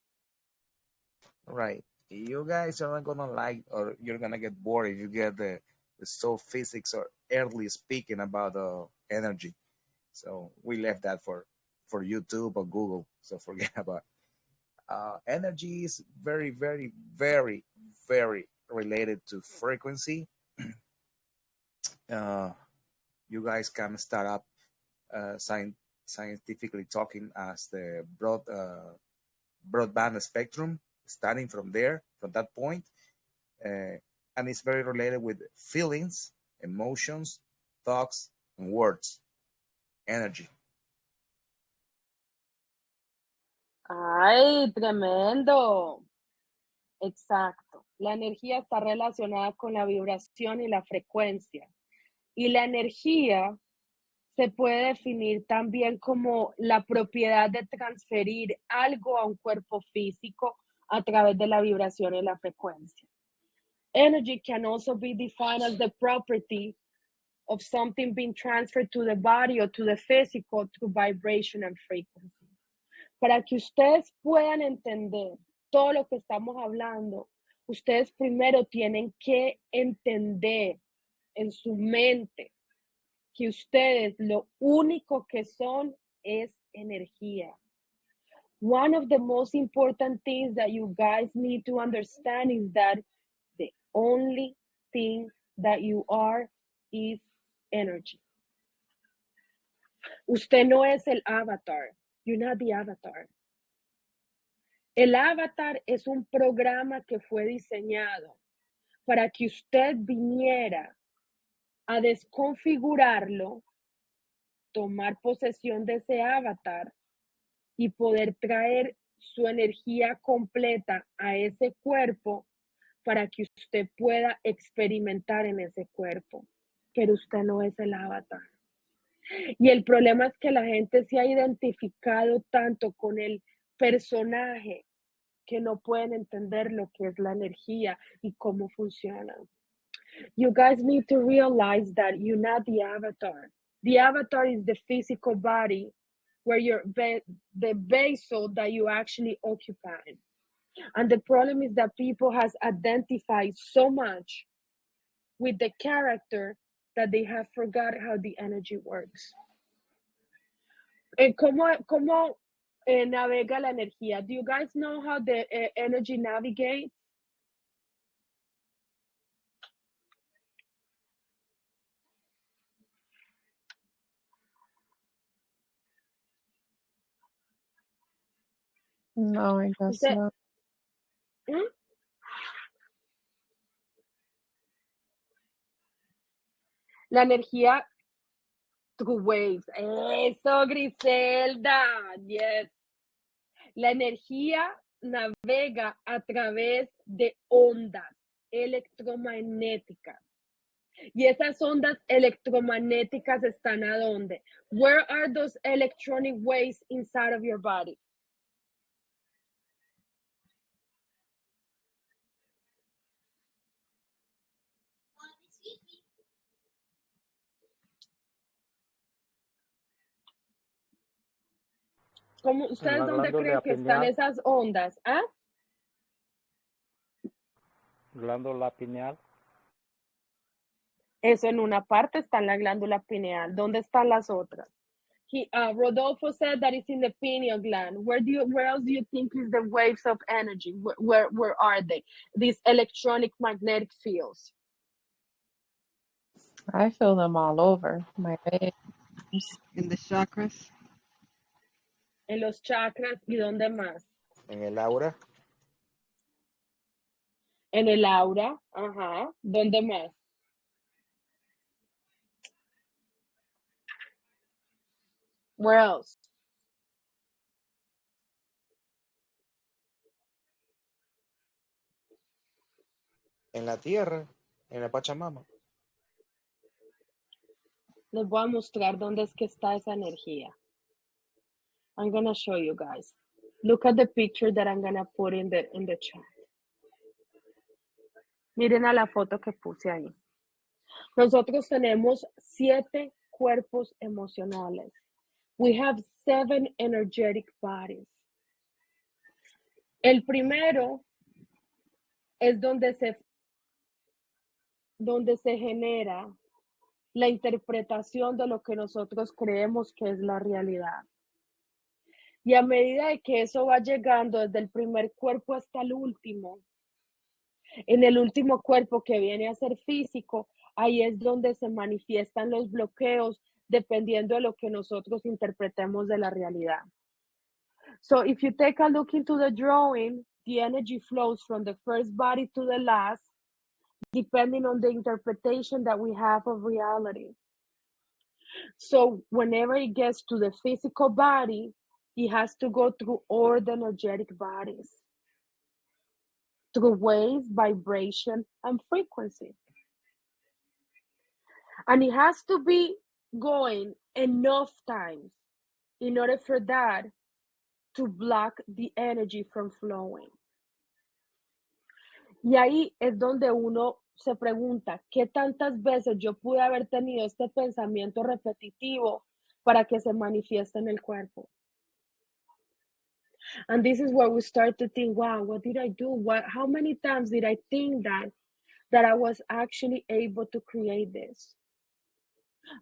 Right. You guys are not gonna like, or you're gonna get bored if you get the so physics or early speaking about energy. So we left that for YouTube or Google. So forget about. Energy is very, very, very, very related to frequency. Uh, you guys can start up scientifically talking as the broadband spectrum, starting from there, from that point. And it's very related with feelings, emotions, thoughts, and words. Energy. ¡Ay, tremendo! Exacto. La energía está relacionada con la vibración y la frecuencia. Y la energía se puede definir también como la propiedad de transferir algo a un cuerpo físico a través de la vibración y la frecuencia. Energy can also be defined as the property of something being transferred to the body or to the physical through vibration and frequency. Para que ustedes puedan entender todo lo que estamos hablando, ustedes primero tienen que entender en su mente que ustedes lo único que son es energía. One of the most important things that you guys need to understand is that the only thing that you are is energy. Usted no es el avatar. You're not the avatar. El avatar es un programa que fue diseñado para que usted viniera a desconfigurarlo, tomar posesión de ese avatar y poder traer su energía completa a ese cuerpo para que usted pueda experimentar en ese cuerpo. Pero usted no es el avatar. Y el problema es que la gente se ha identificado tanto con el personaje que no pueden entender lo que es la energía y cómo funciona. You guys need to realize that you're not the avatar. The avatar is the physical body where you're the vessel that you actually occupy. And the problem is that people has identified so much with the character that they have forgot how the energy works. ¿Cómo navega la energía? Do you guys know how the energy navigates? No, I guess not. ¿Mm? La energía through waves. Eso, Griselda. Yes. La energía navega a través de ondas electromagnéticas. Y esas ondas electromagnéticas están ¿a dónde? Where are those electronic waves inside of your body? ¿Cómo, En ustedes la dónde creen glándula que están pineal, esas ondas? ¿Ah? glándula pineal, Eso en una parte está en la glándula pineal. ¿Dónde están las otras? Rodolfo said that it's in the pineal gland. Where else do you think is the waves of energy? Where are they? These electronic magnetic fields. I feel them all over my legs. In the chakras. En los chakras y dónde más? En el aura. En el aura, ajá. ¿Dónde más? Where else? En la tierra, en la Pachamama. Les voy a mostrar dónde es que está esa energía. I'm gonna show you guys. Look at the picture that I'm gonna put in the chat. Miren a la foto que puse ahí. Nosotros tenemos 7 cuerpos emocionales. We have 7 energetic bodies. El primero es donde se genera la interpretación de lo que nosotros creemos que es la realidad. Y a medida de que eso va llegando desde el primer cuerpo hasta el último, en el último cuerpo que viene a ser físico, ahí es donde se manifiestan los bloqueos dependiendo de lo que nosotros interpretemos de la realidad. So if you take a look into the drawing, the energy flows from the first body to the last, depending on the interpretation that we have of reality. So whenever it gets to the physical body, it has to go through all the energetic bodies, through waves, vibration, and frequency. And it has to be going enough times in order for that to block the energy from flowing. Y ahí es donde uno se pregunta, ¿qué tantas veces yo pude haber tenido este pensamiento repetitivo para que se manifieste en el cuerpo? And this is where we start to think, wow, what did I do? How many times did I think that I was actually able to create this?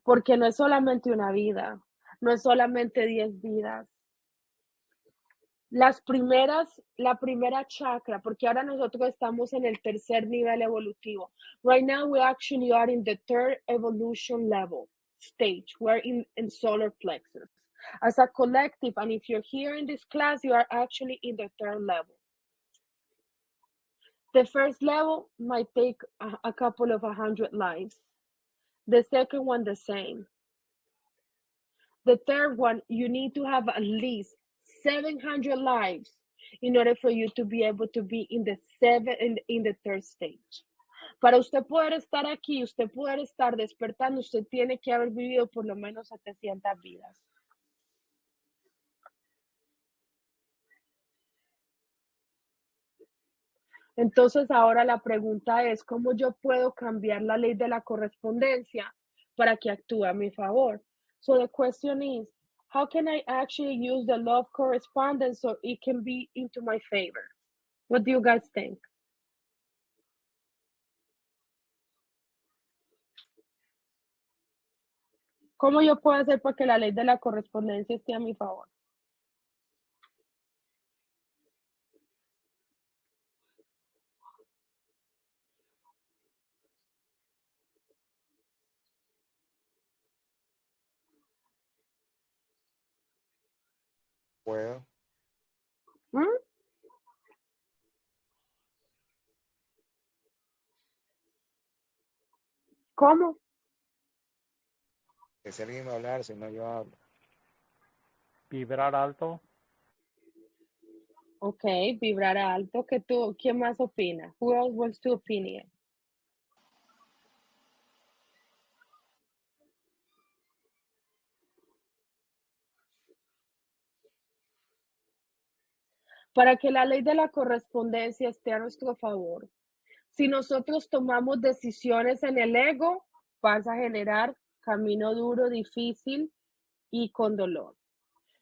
Porque no es solamente una vida, no es solamente 10 vidas. La primera chakra, porque ahora nosotros estamos en el tercer nivel evolutivo. Right now we actually are in the third evolution level stage. We're in solar plexus. As a collective, and if you're here in this class, you are actually in the third level. The first level might take a couple of 100 lives. The second one, the same. The third one, you need to have at least 700 lives in order for you to be able to be in the third stage. Para usted poder estar aquí, usted poder estar despertando, usted tiene que haber vivido por lo menos 700 vidas. Entonces ahora la pregunta es, ¿cómo yo puedo cambiar la ley de la correspondencia para que actúe a mi favor? So the question is, how can I actually use the law of correspondence so it can be into my favor? What do you guys think? ¿Cómo yo puedo hacer para que la ley de la correspondencia esté a mi favor? Well, ¿Mm? ¿Cómo? que si alguien va a hablar, si no yo hablo. Vibrar alto. Ok, vibrar alto. ¿Quién más opina? Who else wants to opinion? Para que la ley de la correspondencia esté a nuestro favor. Si nosotros tomamos decisiones en el ego, vas a generar camino duro, difícil y con dolor.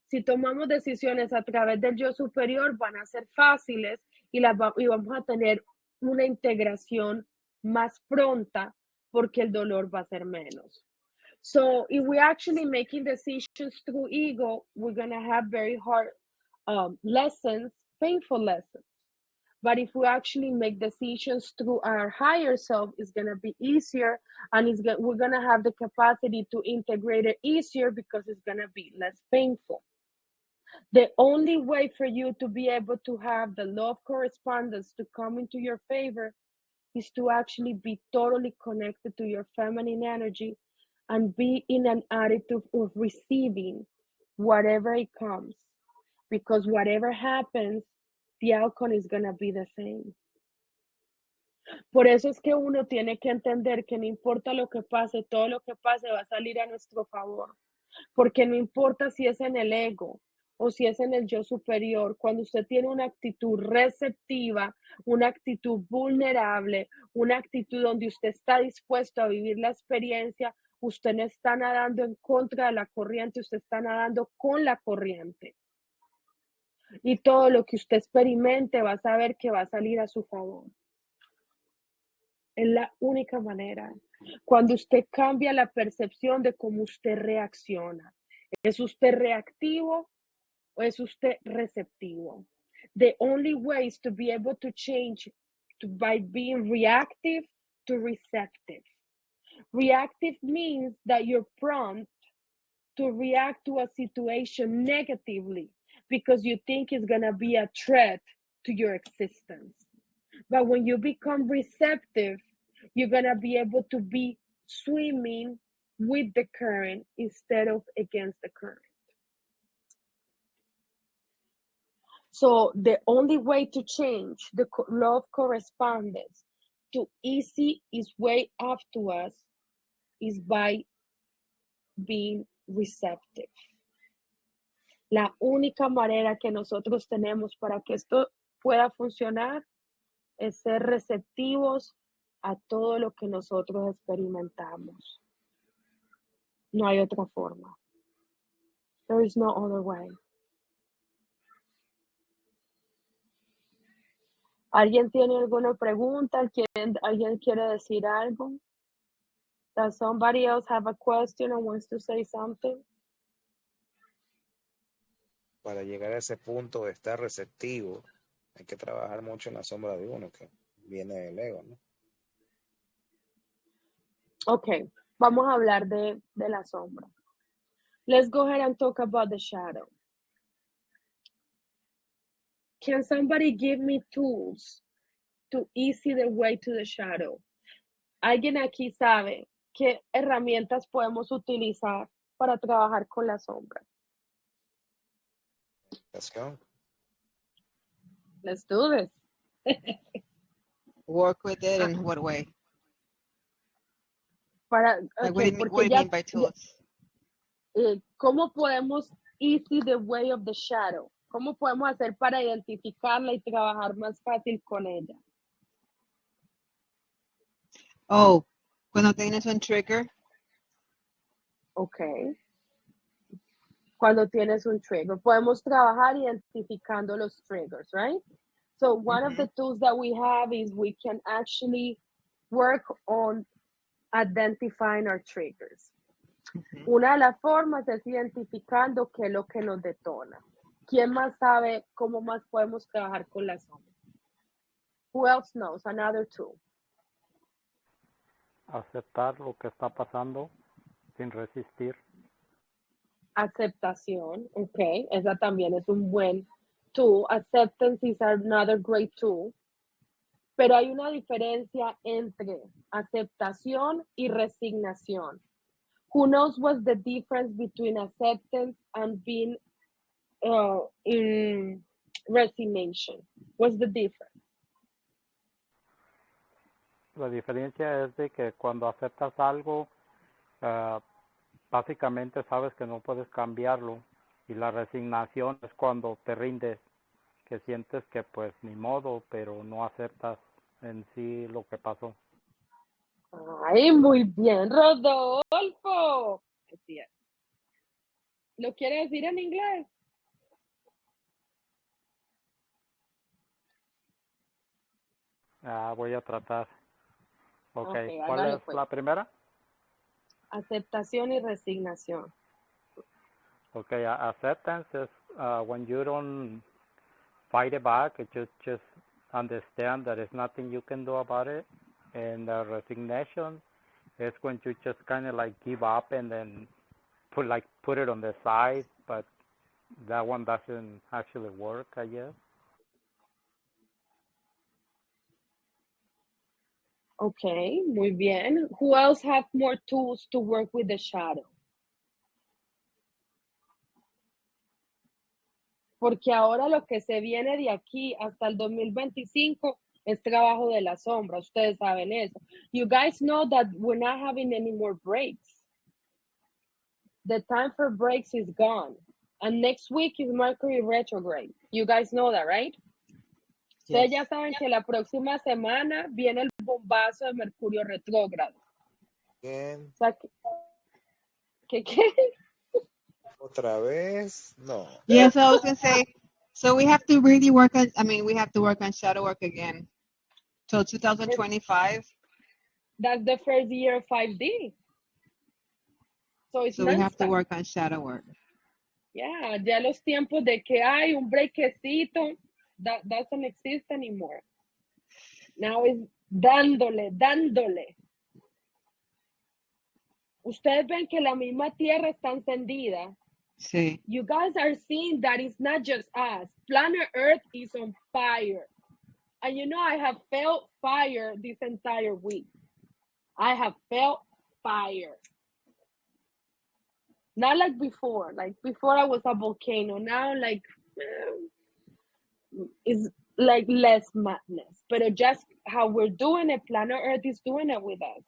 Si tomamos decisiones a través del yo superior, van a ser fáciles y vamos a tener una integración más pronta porque el dolor va a ser menos. So if we're actually making decisions through ego, we're going to have very hard lessons, painful lessons. But if we actually make decisions through our higher self, it's going to be easier, and we're going to have the capacity to integrate it easier because it's going to be less painful. The only way for you to be able to have the law of correspondence to come into your favor is to actually be totally connected to your feminine energy and be in an attitude of receiving whatever it comes, because whatever happens, the outcome is going to be the same. Por eso es que uno tiene que entender que no importa lo que pase, todo lo que pase va a salir a nuestro favor, porque no importa si es en el ego o si es en el yo superior, cuando usted tiene una actitud receptiva, una actitud vulnerable, una actitud donde usted está dispuesto a vivir la experiencia, usted no está nadando en contra de la corriente, usted está nadando con la corriente. Y todo lo que usted experimente va a saber que va a salir a su favor. Es la única manera. Cuando usted cambia la percepción de cómo usted reacciona. ¿Es usted reactivo o es usted receptivo? The only way is to be able to change by being reactive to receptive. Reactive means that you're prompt to react to a situation negatively because you think it's going to be a threat to your existence. But when you become receptive, you're going to be able to be swimming with the current instead of against the current. So the only way to change the law of correspondence to easy its way up to us is by being receptive. La única manera que nosotros tenemos para que esto pueda funcionar es ser receptivos a todo lo que nosotros experimentamos. No hay otra forma. There is no other way. ¿Alguien tiene alguna pregunta? ¿Alguien quiere decir algo? Does somebody else have a question or wants to say something? Para llegar a ese punto de estar receptivo, hay que trabajar mucho en la sombra de uno, que viene del ego, ¿no? Okay, vamos a hablar de la sombra. Let's go ahead and talk about the shadow. Can somebody give me tools to easy the way to the shadow? ¿Alguien aquí sabe qué herramientas podemos utilizar para trabajar con la sombra? Let's go. Let's do this. Work with it in what way? Para, Like, what okay, do you porque mean by tools? ¿cómo podemos easy the way of the shadow? ¿Cómo podemos hacer para identificarla y trabajar más fácil con ella? Oh, cuando tienes un trigger, Okay. Cuando tienes un trigger, podemos trabajar identificando los triggers, right? So one of the tools that we have is we can actually work on identifying our triggers. Una de las formas es identificando qué es lo que nos detona. ¿Quién más sabe cómo más podemos trabajar con la sombra? Who else knows? Another tool. Aceptar lo que está pasando sin resistir. Aceptación, ok. Esa también es un buen tool. Acceptance is another great tool. Pero hay una diferencia entre aceptación y resignación. Who knows what's the difference between acceptance and being in resignation? What's the difference? La diferencia es de que cuando aceptas algo, básicamente sabes que no puedes cambiarlo. Y la resignación es cuando te rindes, que sientes que pues ni modo, pero no aceptas en sí lo que pasó. Ay, muy bien, Rodolfo. Así es. ¿Lo quiere decir en inglés? Voy a tratar. Okay, ¿cuál hágale, es pues. la primera? Aceptación y resignación. Okay, acceptance is when you don't fight it back, you just understand that there's nothing you can do about it. And resignation is when you just kind of like give up and then put it on the side, but that one doesn't actually work, I guess. Okay, muy bien. Who else have more tools to work with the shadow? porque ahora lo que se viene de aquí hasta el 2025 es trabajo de la sombra. Ustedes saben eso. You guys know that we're not having any more breaks. The time for breaks is gone. And next week is Mercury retrograde. You guys know that, right? Ustedes ya saben que la próxima semana viene el bombazo de Mercurio retrógrado. Bien. O sea, ¿qué? Otra vez, no. Yeah, so I was gonna say, so we have to really work on, I mean, we have to work on shadow work again. Till 2025. That's the first year of 5D. So it's So we have to nonstop. work on shadow work. Yeah, ya los tiempos de que hay un breakcito, that doesn't exist anymore. Now it's dándole. Ustedes ven que la misma tierra está encendida. Sí. You guys are seeing that it's not just us. Planet Earth is on fire. And you know, I have felt fire this entire week. I have felt fire. Not like before. Like before I was a volcano. Now like it's like less madness. But just how we're doing it, Planet Earth is doing it with us.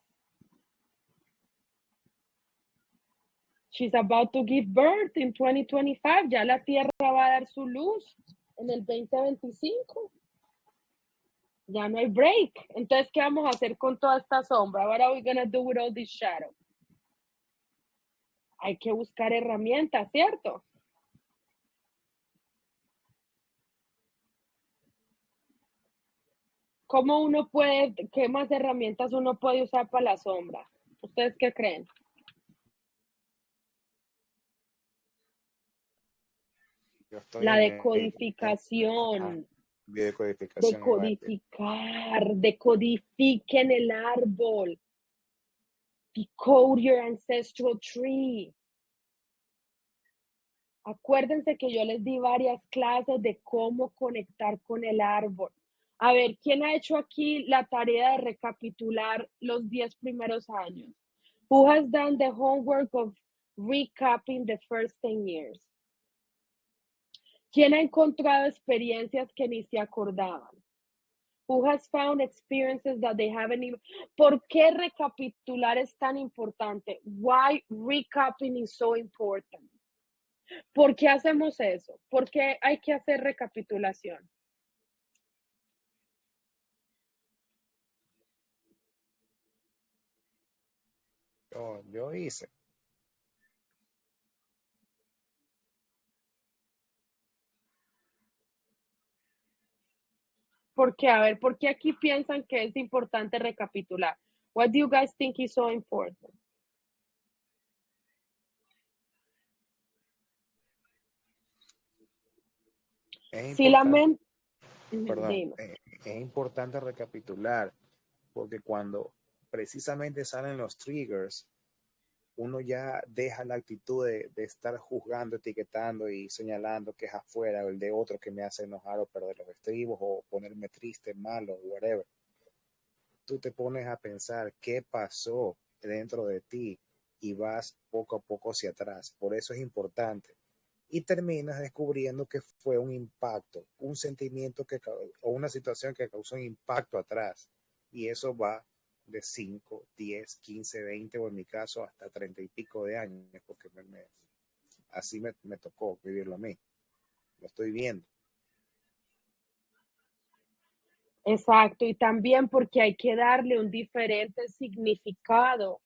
She's about to give birth in 2025. Ya la Tierra va a dar su luz en el 2025. Ya no hay break. Entonces, ¿qué vamos a hacer con toda esta sombra? What are we going to do with all this shadow? Hay que buscar herramientas, ¿cierto? ¿Cómo uno puede, qué más herramientas uno puede usar para la sombra? ¿Ustedes qué creen? Yo estoy La en decodificación. Biodecodificación. Decodifiquen el árbol. Decode your ancestral tree. Acuérdense que yo les di varias clases de cómo conectar con el árbol. A ver, ¿quién ha hecho aquí la tarea de recapitular los 10 primeros años? Who has done the homework of recapping the first 10 years? ¿Quién ha encontrado experiencias que ni se acordaban? Who has found experiences that they haven't even... ¿Por qué recapitular es tan importante? Why recapping is so important? ¿Por qué hacemos eso? ¿Por qué hay que hacer recapitulación? Yo hice. ¿Por qué? A ver, ¿por qué aquí piensan que es importante recapitular? What do you guys think is so important? Es Si la importante, mente... perdón, es importante recapitular, porque cuando precisamente salen los triggers, uno ya deja la actitud de estar juzgando, etiquetando y señalando que es afuera o el de otro que me hace enojar o perder los estribos o ponerme triste, malo, whatever. Tú te pones a pensar qué pasó dentro de ti y vas poco a poco hacia atrás. Por eso es importante. Y terminas descubriendo que fue un impacto, un sentimiento o una situación que causó un impacto atrás. Y eso va de 5, 10, 15, 20 o en mi caso hasta 30 y pico de años, porque así me tocó vivirlo a mí. Lo estoy viendo. Exacto, y también porque hay que darle un diferente significado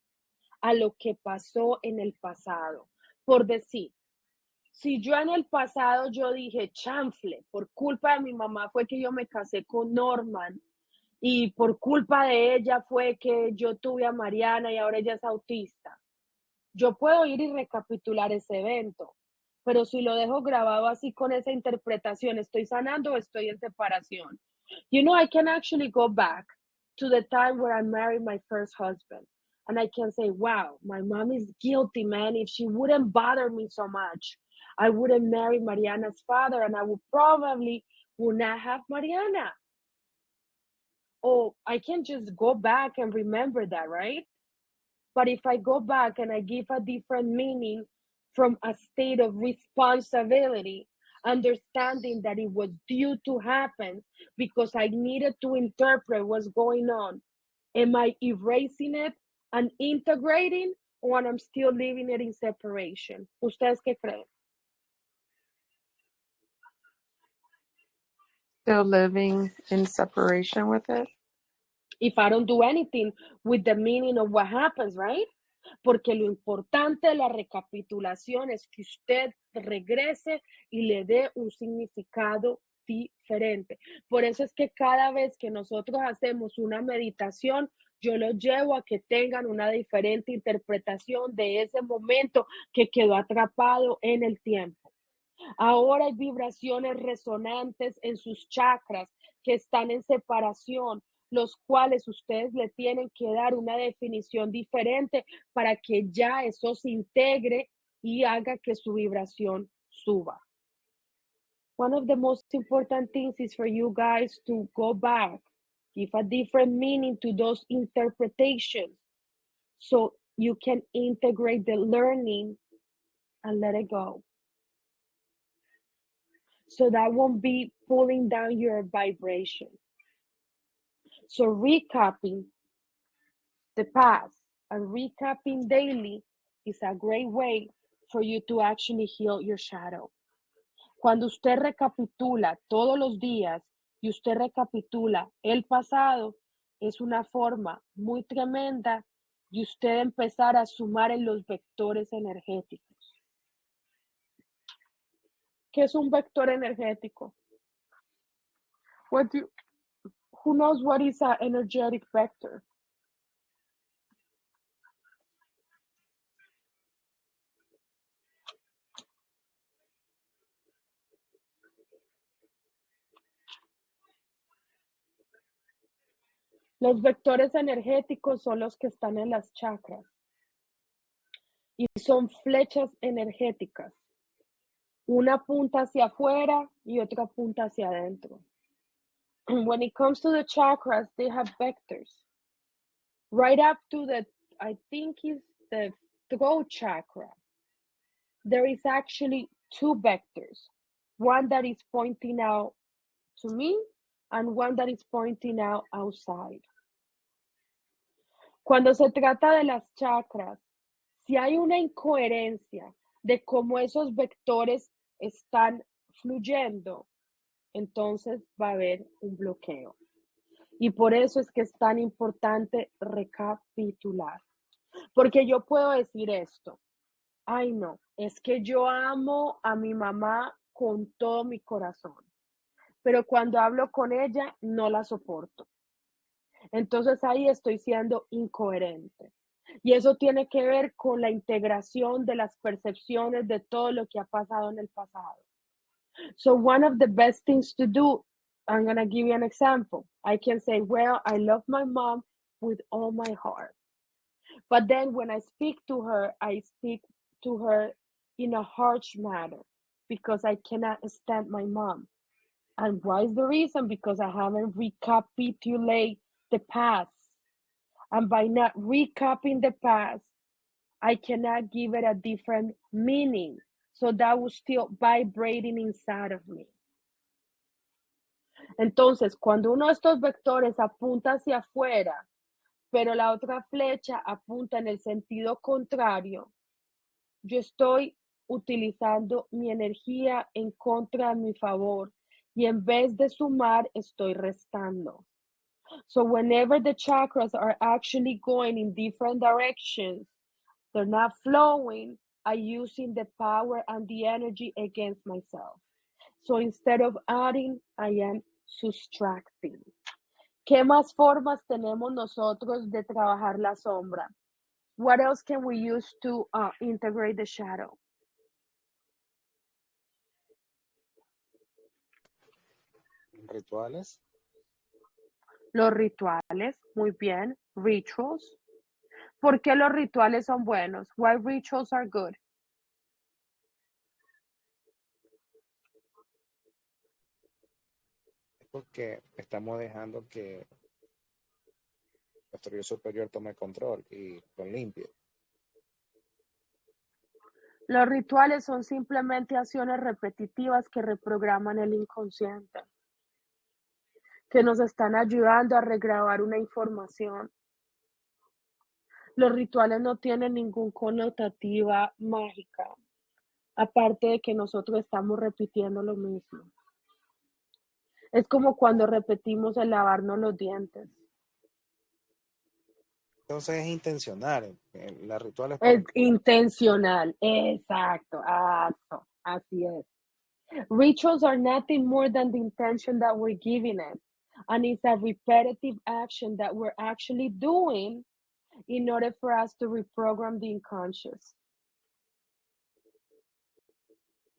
a lo que pasó en el pasado. Por decir, si yo en el pasado yo dije, chanfle, por culpa de mi mamá fue que yo me casé con Norman y por culpa de ella fue que yo tuve a Mariana y ahora ella es autista. Yo puedo ir y recapitular ese evento, pero si lo dejo grabado así con esa interpretación, ¿estoy sanando o estoy en separación? You know, I can actually go back to the time where I married my first husband. And I can say, wow, my mom is guilty, man. If she wouldn't bother me so much, I wouldn't marry Mariana's father and I would not have Mariana. Oh, I can just go back and remember that, right? But if I go back and I give a different meaning from a state of responsibility, understanding that it was due to happen because I needed to interpret what's going on. Am I erasing it and integrating, or I'm still leaving it in separation? ¿Ustedes qué creen? Still living in separation with it. If I don't do anything with the meaning of what happens, right? Porque lo importante de la recapitulación es que usted regrese y le dé un significado diferente. Por eso es que cada vez que nosotros hacemos una meditación, yo los llevo a que tengan una diferente interpretación de ese momento que quedó atrapado en el tiempo. Ahora hay vibraciones resonantes en sus chakras que están en separación, los cuales ustedes le tienen que dar una definición diferente para que ya eso se integre y haga que su vibración suba. One of the most important things is for you guys to go back, give a different meaning to those interpretations so you can integrate the learning and let it go. So that won't be pulling down your vibration. So recapping the past and recapping daily is a great way for you to actually heal your shadow. Cuando usted recapitula todos los días y usted recapitula el pasado, es una forma muy tremenda de usted empezar a sumar en los vectores energéticos. ¿Qué es un vector energético? Who knows what is an energetic vector? Los vectores energéticos son los que están en las chakras y son flechas energéticas. Una punta hacia afuera y otra punta hacia adentro. When it comes to the chakras, they have vectors. Right up to I think is the throat chakra, there is actually two vectors. One that is pointing out to me and one that is pointing out outside. Cuando se trata de las chakras, si hay una incoherencia de cómo esos vectores están fluyendo, entonces va a haber un bloqueo. Y por eso es que es tan importante recapitular. Porque yo puedo decir esto, ay no, es que yo amo a mi mamá con todo mi corazón, pero cuando hablo con ella no la soporto. Entonces ahí estoy siendo incoherente. Y eso tiene que ver con la integración de las percepciones de todo lo que ha pasado en el pasado. So one of the best things to do, I'm going to give you an example. I can say, well, I love my mom with all my heart. But then when I speak to her, I speak to her in a harsh manner because I cannot stand my mom. And why is the reason? Because I haven't recapitulated the past. And by not recapping the past, I cannot give it a different meaning. So that was still vibrating inside of me. Entonces, cuando uno de estos vectores apunta hacia afuera, pero la otra flecha apunta en el sentido contrario, yo estoy utilizando mi energía en contra de mi favor y en vez de sumar, estoy restando. So whenever the chakras are actually going in different directions, they're not flowing, I'm using the power and the energy against myself. So instead of adding, I am subtracting. ¿Qué más formas tenemos nosotros de trabajar la sombra? What else can we use to integrate the shadow? Rituales. Los rituales, muy bien. Rituals. ¿Por qué los rituales son buenos? Why rituals are good? Es porque estamos dejando que nuestro yo superior tome control y lo limpie. Los rituales son simplemente acciones repetitivas que reprograman el inconsciente, que nos están ayudando a regrabar una información. Los rituales no tienen ninguna connotativa mágica, aparte de que nosotros estamos repitiendo lo mismo. Es como cuando repetimos el lavarnos los dientes. Entonces es intencional. La ritual es Es para... intencional, exacto, así es. Rituals are nothing more than the intention that we're giving it. And it's a repetitive action that we're actually doing in order for us to reprogram the unconscious.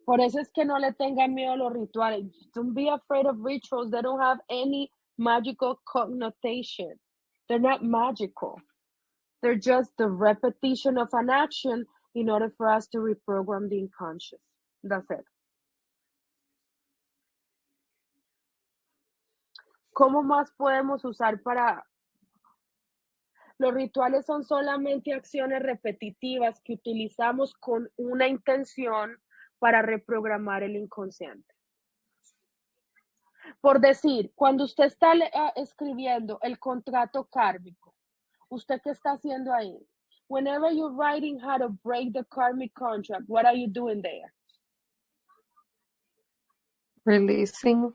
Por eso es que no le tengan miedo a los rituales. Don't be afraid of rituals. They don't have any magical connotation. They're not magical. They're just the repetition of an action in order for us to reprogram the unconscious. That's it. ¿Cómo más podemos usar para... Los rituales son solamente acciones repetitivas que utilizamos con una intención para reprogramar el inconsciente. Por decir, cuando usted está escribiendo el contrato kármico, ¿usted qué está haciendo ahí? Whenever you're writing how to break the karmic contract, what are you doing there? Releasing.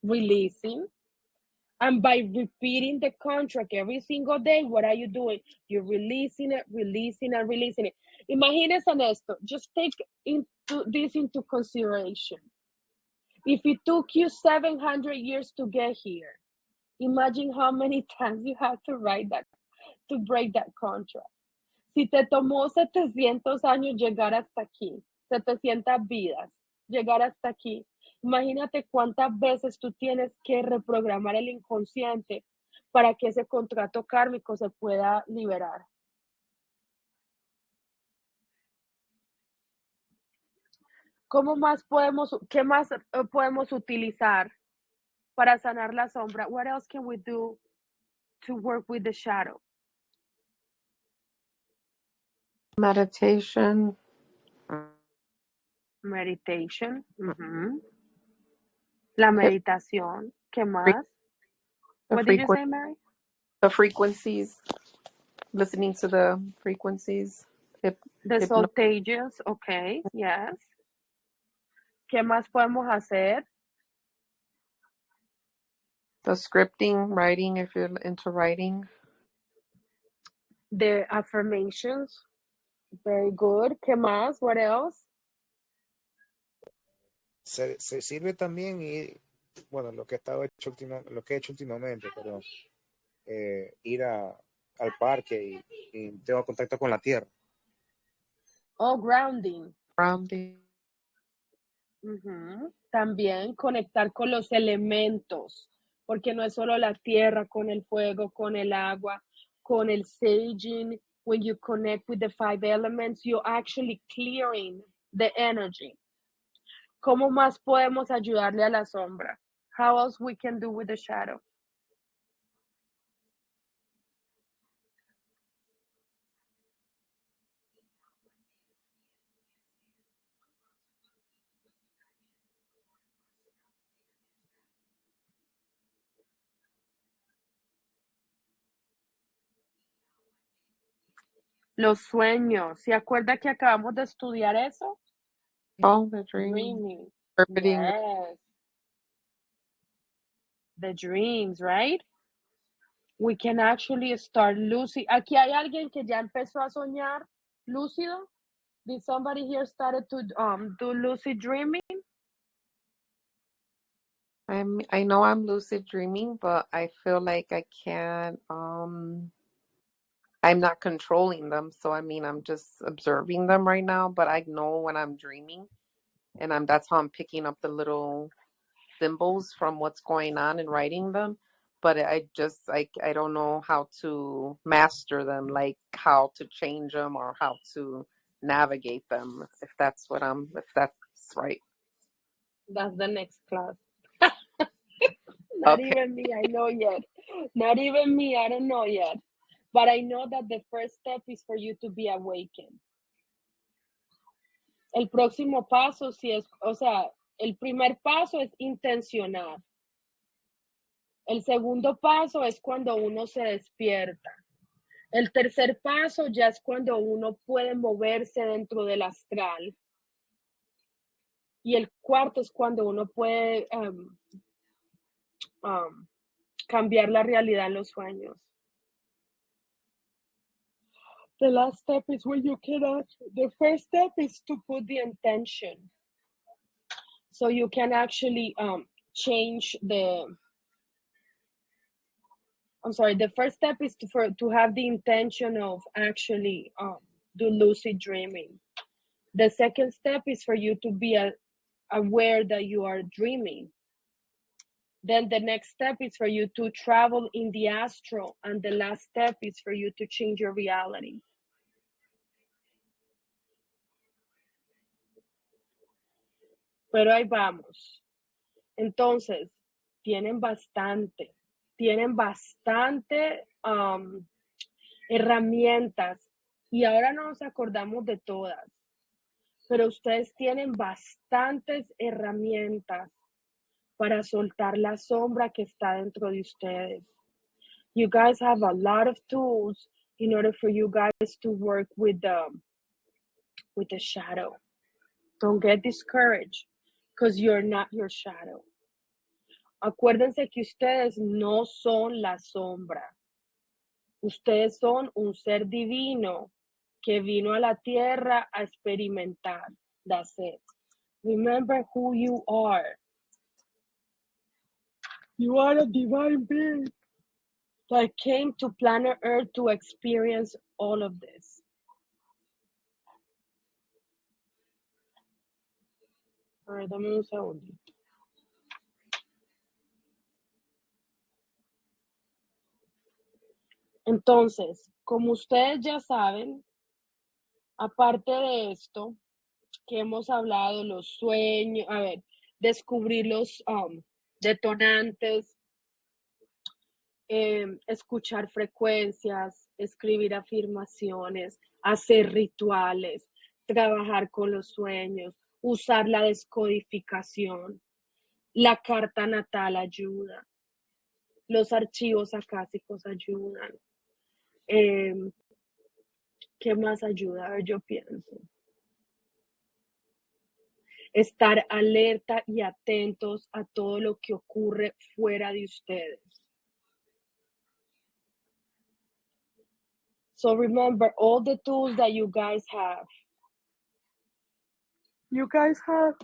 Releasing. And by repeating the contract every single day, what are you doing? You're releasing it, releasing and releasing it. Imagínense en esto. Just take this into consideration. If it took you 700 years to get here, imagine how many times you have to write that, to break that contract. Si te tomó 700 años llegar hasta aquí, 700 vidas, llegar hasta aquí, imagínate cuántas veces tú tienes que reprogramar el inconsciente para que ese contrato kármico se pueda liberar. ¿Qué más podemos utilizar para sanar la sombra? What else can we do to work with the shadow? Meditation. Meditation. La meditación. ¿Qué más? What did you say, Mary? The frequencies. Listening to the frequencies. The solfegios. Okay, yes. ¿Qué más podemos hacer? The scripting, writing, if you're into writing. The affirmations. Very good. ¿Qué más? What else? Se sirve también y, bueno, lo que he hecho últimamente, pero ir al parque y tengo contacto con la tierra. Oh, grounding. Grounding. También conectar con los elementos, porque no es solo la tierra, con el fuego, con el agua, con el saging. When you connect with the 5 elements, you're actually clearing the energy. ¿Cómo más podemos ayudarle a la sombra? How else we can do with the shadow? Los sueños. ¿Se acuerda que acabamos de estudiar eso? Oh, the dream. Dreaming. Interpreting. Yes. The dreams, right? We can actually start lucid. Aquí hay alguien que ya empezó a soñar lúcido. Did somebody here started to do lucid dreaming? I know I'm lucid dreaming, but I feel like I can't. I'm not controlling them, so I mean, I'm just observing them right now. But I know when I'm dreaming, and that's how I'm picking up the little symbols from what's going on and writing them. But I don't know how to master them, like how to change them or how to navigate them. If that's right. That's the next class. Not Okay. even me, I know yet. Not even me, I don't know yet. But I know that the first step is for you to be awakened. El próximo paso, si es, o sea, el primer paso es intencionar. El segundo paso es cuando uno se despierta. El tercer paso ya es cuando uno puede moverse dentro del astral. Y el cuarto es cuando uno puede cambiar la realidad en los sueños. The last step is when you cannot. The first step is to put the intention. So you can actually change the. I'm sorry. The first step is to have the intention of actually do lucid dreaming. The second step is for you to be aware that you are dreaming. Then the next step is for you to travel in the astral, and the last step is for you to change your reality. Pero ahí vamos. Entonces, tienen bastante herramientas y ahora no nos acordamos de todas, pero ustedes tienen bastantes herramientas para soltar la sombra que está dentro de ustedes. You guys have a lot of tools in order for you guys to work with the shadow. Don't get discouraged because you're not your shadow. Acuérdense que ustedes no son la sombra. Ustedes son un ser divino que vino a la tierra a experimentar. That's it. Remember who you are. You are a divine being that came to planet Earth to experience all of this. A ver, dame un segundo. Entonces, como ustedes ya saben, aparte de esto que hemos hablado, los sueños, a ver, descubrir los detonantes, escuchar frecuencias, escribir afirmaciones, hacer rituales, trabajar con los sueños, usar la descodificación, la carta natal ayuda, los archivos acásicos ayudan. ¿Qué más ayuda? A ver, yo pienso. Estar alerta y atentos a todo lo que ocurre fuera de ustedes. So remember all the tools that you guys have. You guys have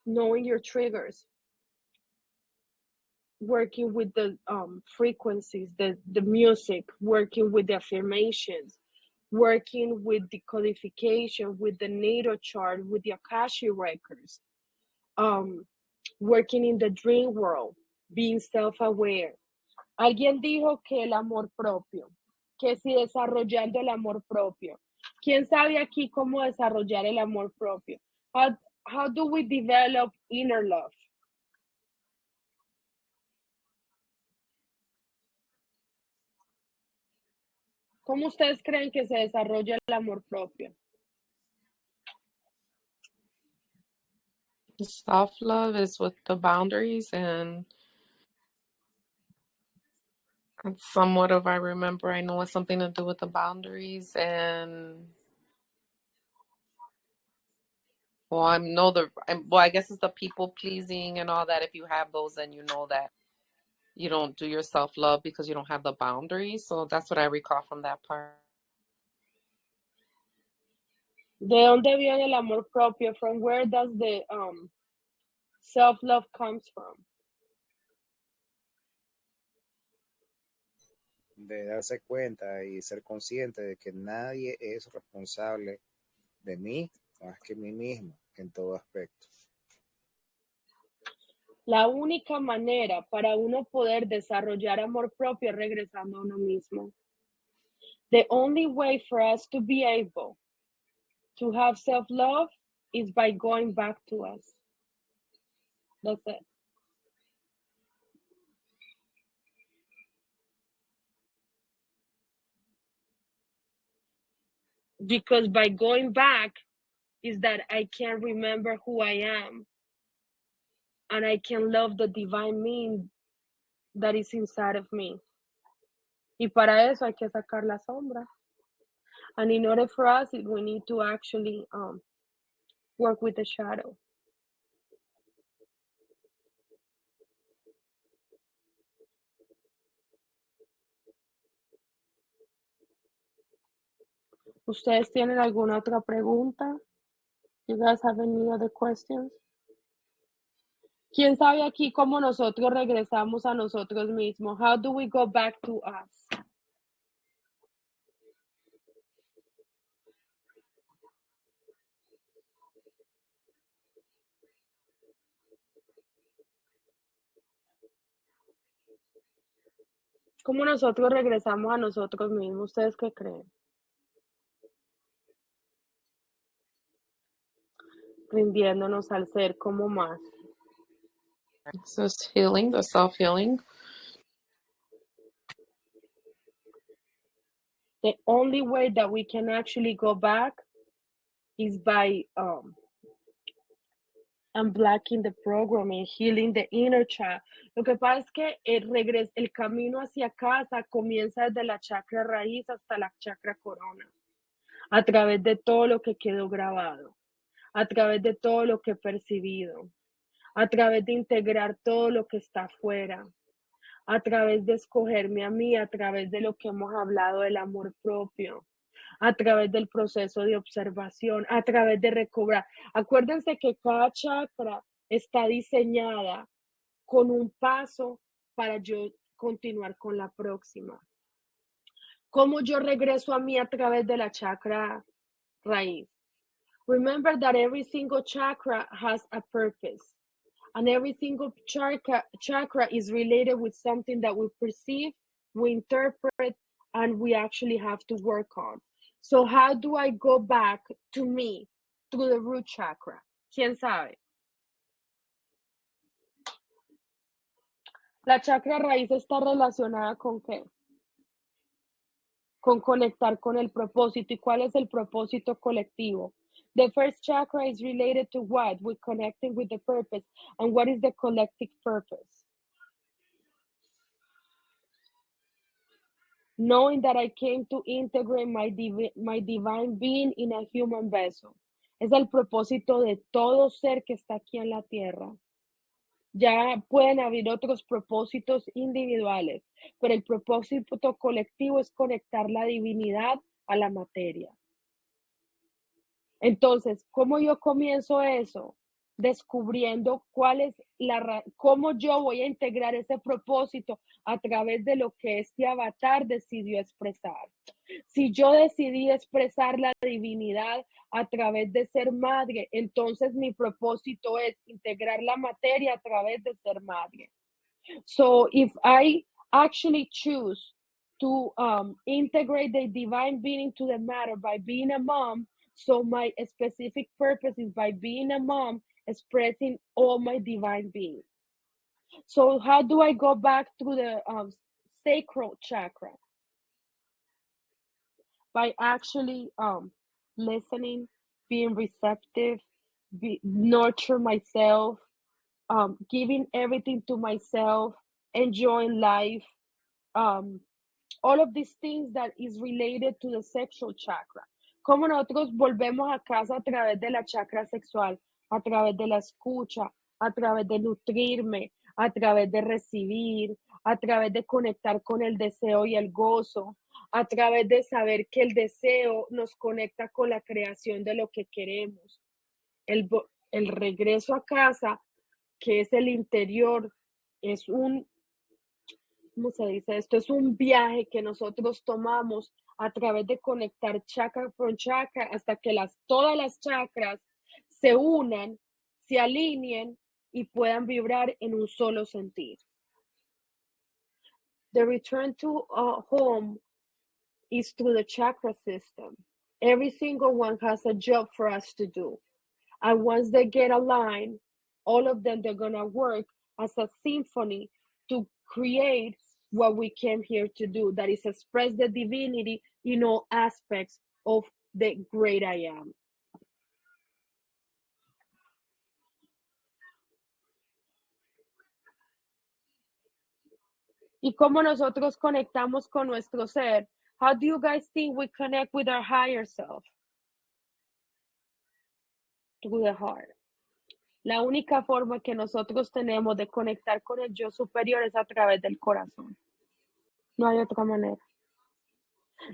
knowing your triggers, working with the frequencies, the music, working with the affirmations, working with the codification, with the natal chart, with the Akashic records, working in the dream world, being self-aware. Alguien dijo que el amor propio, que si desarrollando el amor propio. ¿Quién sabe aquí cómo desarrollar el amor propio? How do we develop inner love? ¿Cómo ustedes creen que se desarrolla el amor propio? Self-love is with the boundaries and somewhat of I remember I know it's something to do with the boundaries and I guess it's the people pleasing and all that. If you have those, then you know that you don't do your self-love because you don't have the boundaries. So that's what I recall from that part. ¿De dónde viene el amor propio? From where does the self-love comes from? De darse cuenta y ser consciente de que nadie es responsable de mí más que mí mismo en todo aspecto. La única manera para uno poder desarrollar amor propio es regresando a uno mismo. The only way for us to be able to have self-love is by going back to us. That's it. because by going back is that I can remember who I am and I can love the divine being that is inside of me. Y para eso hay que sacar la sombra. And in order for us, we need to actually work with the shadow. ¿Ustedes tienen alguna otra pregunta? You guys have any other questions? ¿Quién sabe aquí cómo nosotros regresamos a nosotros mismos? How do we go back to us? ¿Cómo nosotros regresamos a nosotros mismos? ¿Ustedes qué creen? Rindiéndonos al ser como más. So it's healing, the self-healing. The only way that we can actually go back is by unblocking the programming, healing the inner child. Lo que pasa es que el camino hacia casa comienza desde la chakra raíz hasta la chakra corona, a través de todo lo que quedó grabado, a través de todo lo que he percibido, a través de integrar todo lo que está afuera, a través de escogerme a mí, a través de lo que hemos hablado del amor propio, a través del proceso de observación, a través de recobrar. Acuérdense que cada chakra está diseñada con un paso para yo continuar con la próxima. ¿Cómo yo regreso a mí a través de la chakra raíz? Remember that every single chakra has a purpose. And every single chakra is related with something that we perceive, we interpret, and we actually have to work on. So how do I go back to me through the root chakra? ¿Quién sabe? La chakra raíz está relacionada con qué? Con conectar con el propósito. ¿Y cuál es el propósito colectivo? The first chakra is related to what? With connecting with the purpose. And what is the collective purpose? Knowing that I came to integrate my divine being in a human vessel. Es el propósito de todo ser que está aquí en la tierra. Ya pueden haber otros propósitos individuales, pero el propósito colectivo es conectar la divinidad a la materia. Entonces, ¿cómo yo comienzo eso? Descubriendo cómo yo voy a integrar ese propósito a través de lo que este avatar decidió expresar. Si yo decidí expresar la divinidad a través de ser madre, entonces mi propósito es integrar la materia a través de ser madre. So if I actually choose to integrate the divine being into the matter by being a mom, so my specific purpose is by being a mom, expressing all my divine being. So how do I go back to the sacral chakra? By actually listening, being receptive, nurture myself, giving everything to myself, enjoying life, all of these things that is related to the sexual chakra. Cómo nosotros volvemos a casa a través de la chakra sexual, a través de la escucha, a través de nutrirme, a través de recibir, a través de conectar con el deseo y el gozo, a través de saber que el deseo nos conecta con la creación de lo que queremos. El regreso a casa, que es el interior, es ¿cómo se dice esto? Es un viaje que nosotros tomamos a través de conectar chakra por chakra hasta que todas las chakras se unan, se alineen y puedan vibrar en un solo sentir. The return to home is through the chakra system. Every single one has a job for us to do. And once they get aligned, all of them, they're going to work as a symphony to create what we came here to do, that is express the divinity in all aspects of the great I am. Y cómo nosotros conectamos con nuestro ser. How do you guys think we connect with our higher self? Through the heart. La única forma que nosotros tenemos de conectar con el yo superior es a través del corazón. No hay otra manera.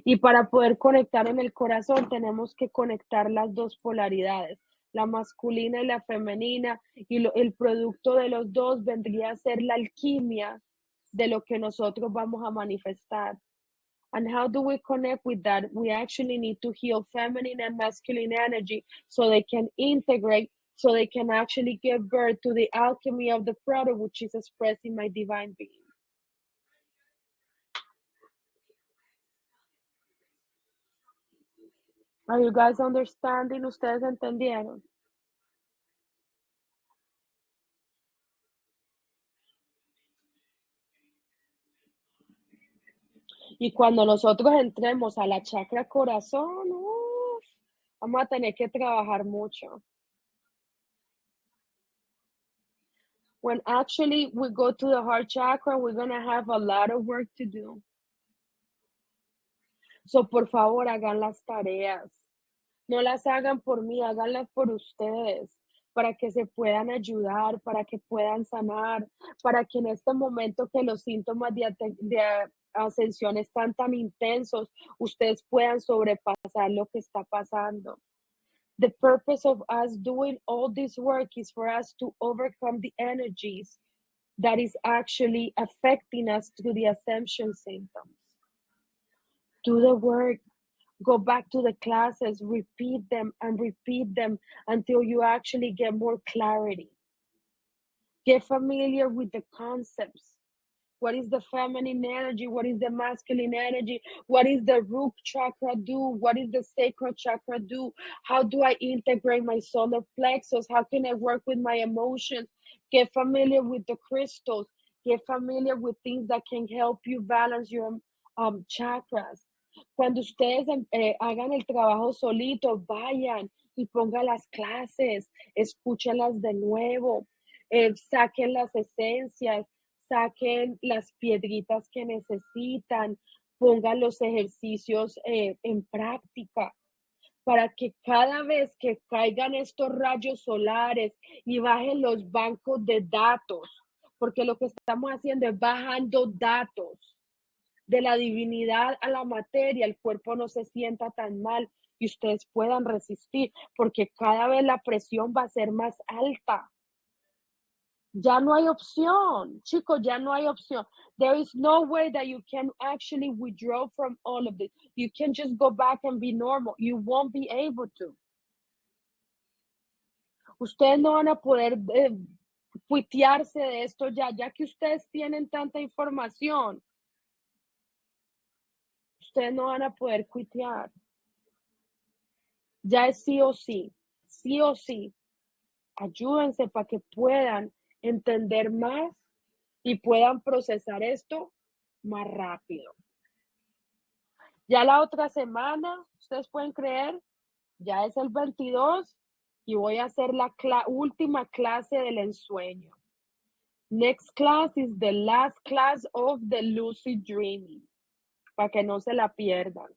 Y para poder conectar en el corazón tenemos que conectar las dos polaridades, la masculina y la femenina, y el producto de los dos vendría a ser la alquimia de lo que nosotros vamos a manifestar. And how do we connect with that? We actually need to heal feminine and masculine energy so they can integrate, so they can actually give birth to the alchemy of the product, which is expressed in my divine being. Are you guys understanding? ¿Ustedes entendieron? Y cuando nosotros entremos a la chakra corazón, vamos a tener que trabajar mucho. When actually we go to the heart chakra, we're going to have a lot of work to do. So, por favor, hagan las tareas. No las hagan por mí, háganlas por ustedes, para que se puedan ayudar, para que puedan sanar, para que en este momento que los síntomas de ascensión están tan intensos, ustedes puedan sobrepasar lo que está pasando. The purpose of us doing all this work is for us to overcome the energies that is actually affecting us through the ascension symptoms. Do the work. Go back to the classes, repeat them until you actually get more clarity. Get familiar with the concepts. What is the feminine energy? What is the masculine energy? What is the root chakra do? What is the sacral chakra do? How do I integrate my solar plexus? How can I work with my emotions? Get familiar with the crystals. Get familiar with things that can help you balance your chakras. Cuando ustedes hagan el trabajo solito, vayan y pongan las clases, escúchenlas de nuevo, saquen las esencias, saquen las piedritas que necesitan, pongan los ejercicios en práctica, para que cada vez que caigan estos rayos solares y bajen los bancos de datos, porque lo que estamos haciendo es bajando datos de la divinidad a la materia, el cuerpo no se sienta tan mal y ustedes puedan resistir, porque cada vez la presión va a ser más alta. Ya no hay opción, chicos, ya no hay opción. There is no way that you can actually withdraw from all of this. You can just go back and be normal. You won't be able to. Ustedes no van a poder cuitearse de esto ya que ustedes tienen tanta información. Ustedes no van a poder cuitear. Ya es sí o sí. Ayúdense para que puedan entender más y puedan procesar esto más rápido. Ya la otra semana, ustedes pueden creer, ya es el 22 y voy a hacer la última clase del ensueño. Next class is the last class of the lucid dreaming, para que no se la pierdan.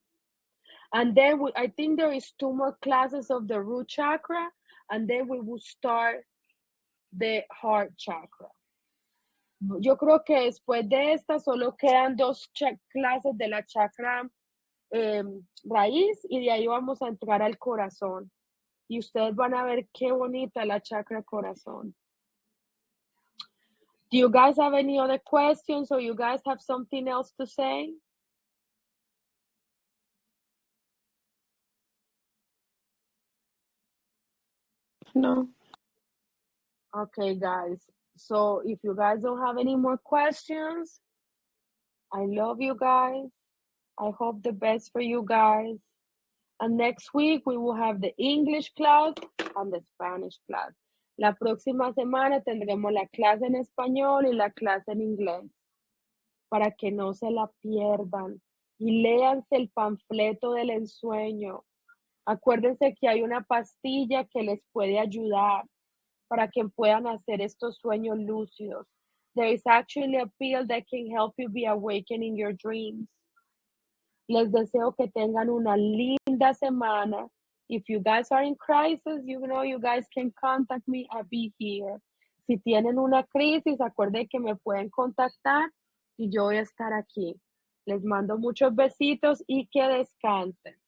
And then I think there is 2 more classes of the root chakra, and then we will start the heart chakra. Yo creo que después de esta solo quedan 2 clases de la chakra raíz y de ahí vamos a entrar al corazón. Y ustedes van a ver qué bonita la chakra corazón. Do you guys have any other questions or you guys have something else to say? No. Okay, guys. So if you guys don't have any more questions, I love you guys. I hope the best for you guys. And next week we will have the English class and the Spanish class. La próxima semana tendremos la clase en español y la clase en inglés, para que no se la pierdan. Y léanse el panfleto del ensueño. Acuérdense que hay una pastilla que les puede ayudar para que puedan hacer estos sueños lúcidos. There is actually a pill that can help you be awakening your dreams. Les deseo que tengan una linda semana. If you guys are in crisis, you know you guys can contact me. I'll be here. Si tienen una crisis, acuerden que me pueden contactar y yo voy a estar aquí. Les mando muchos besitos y que descansen.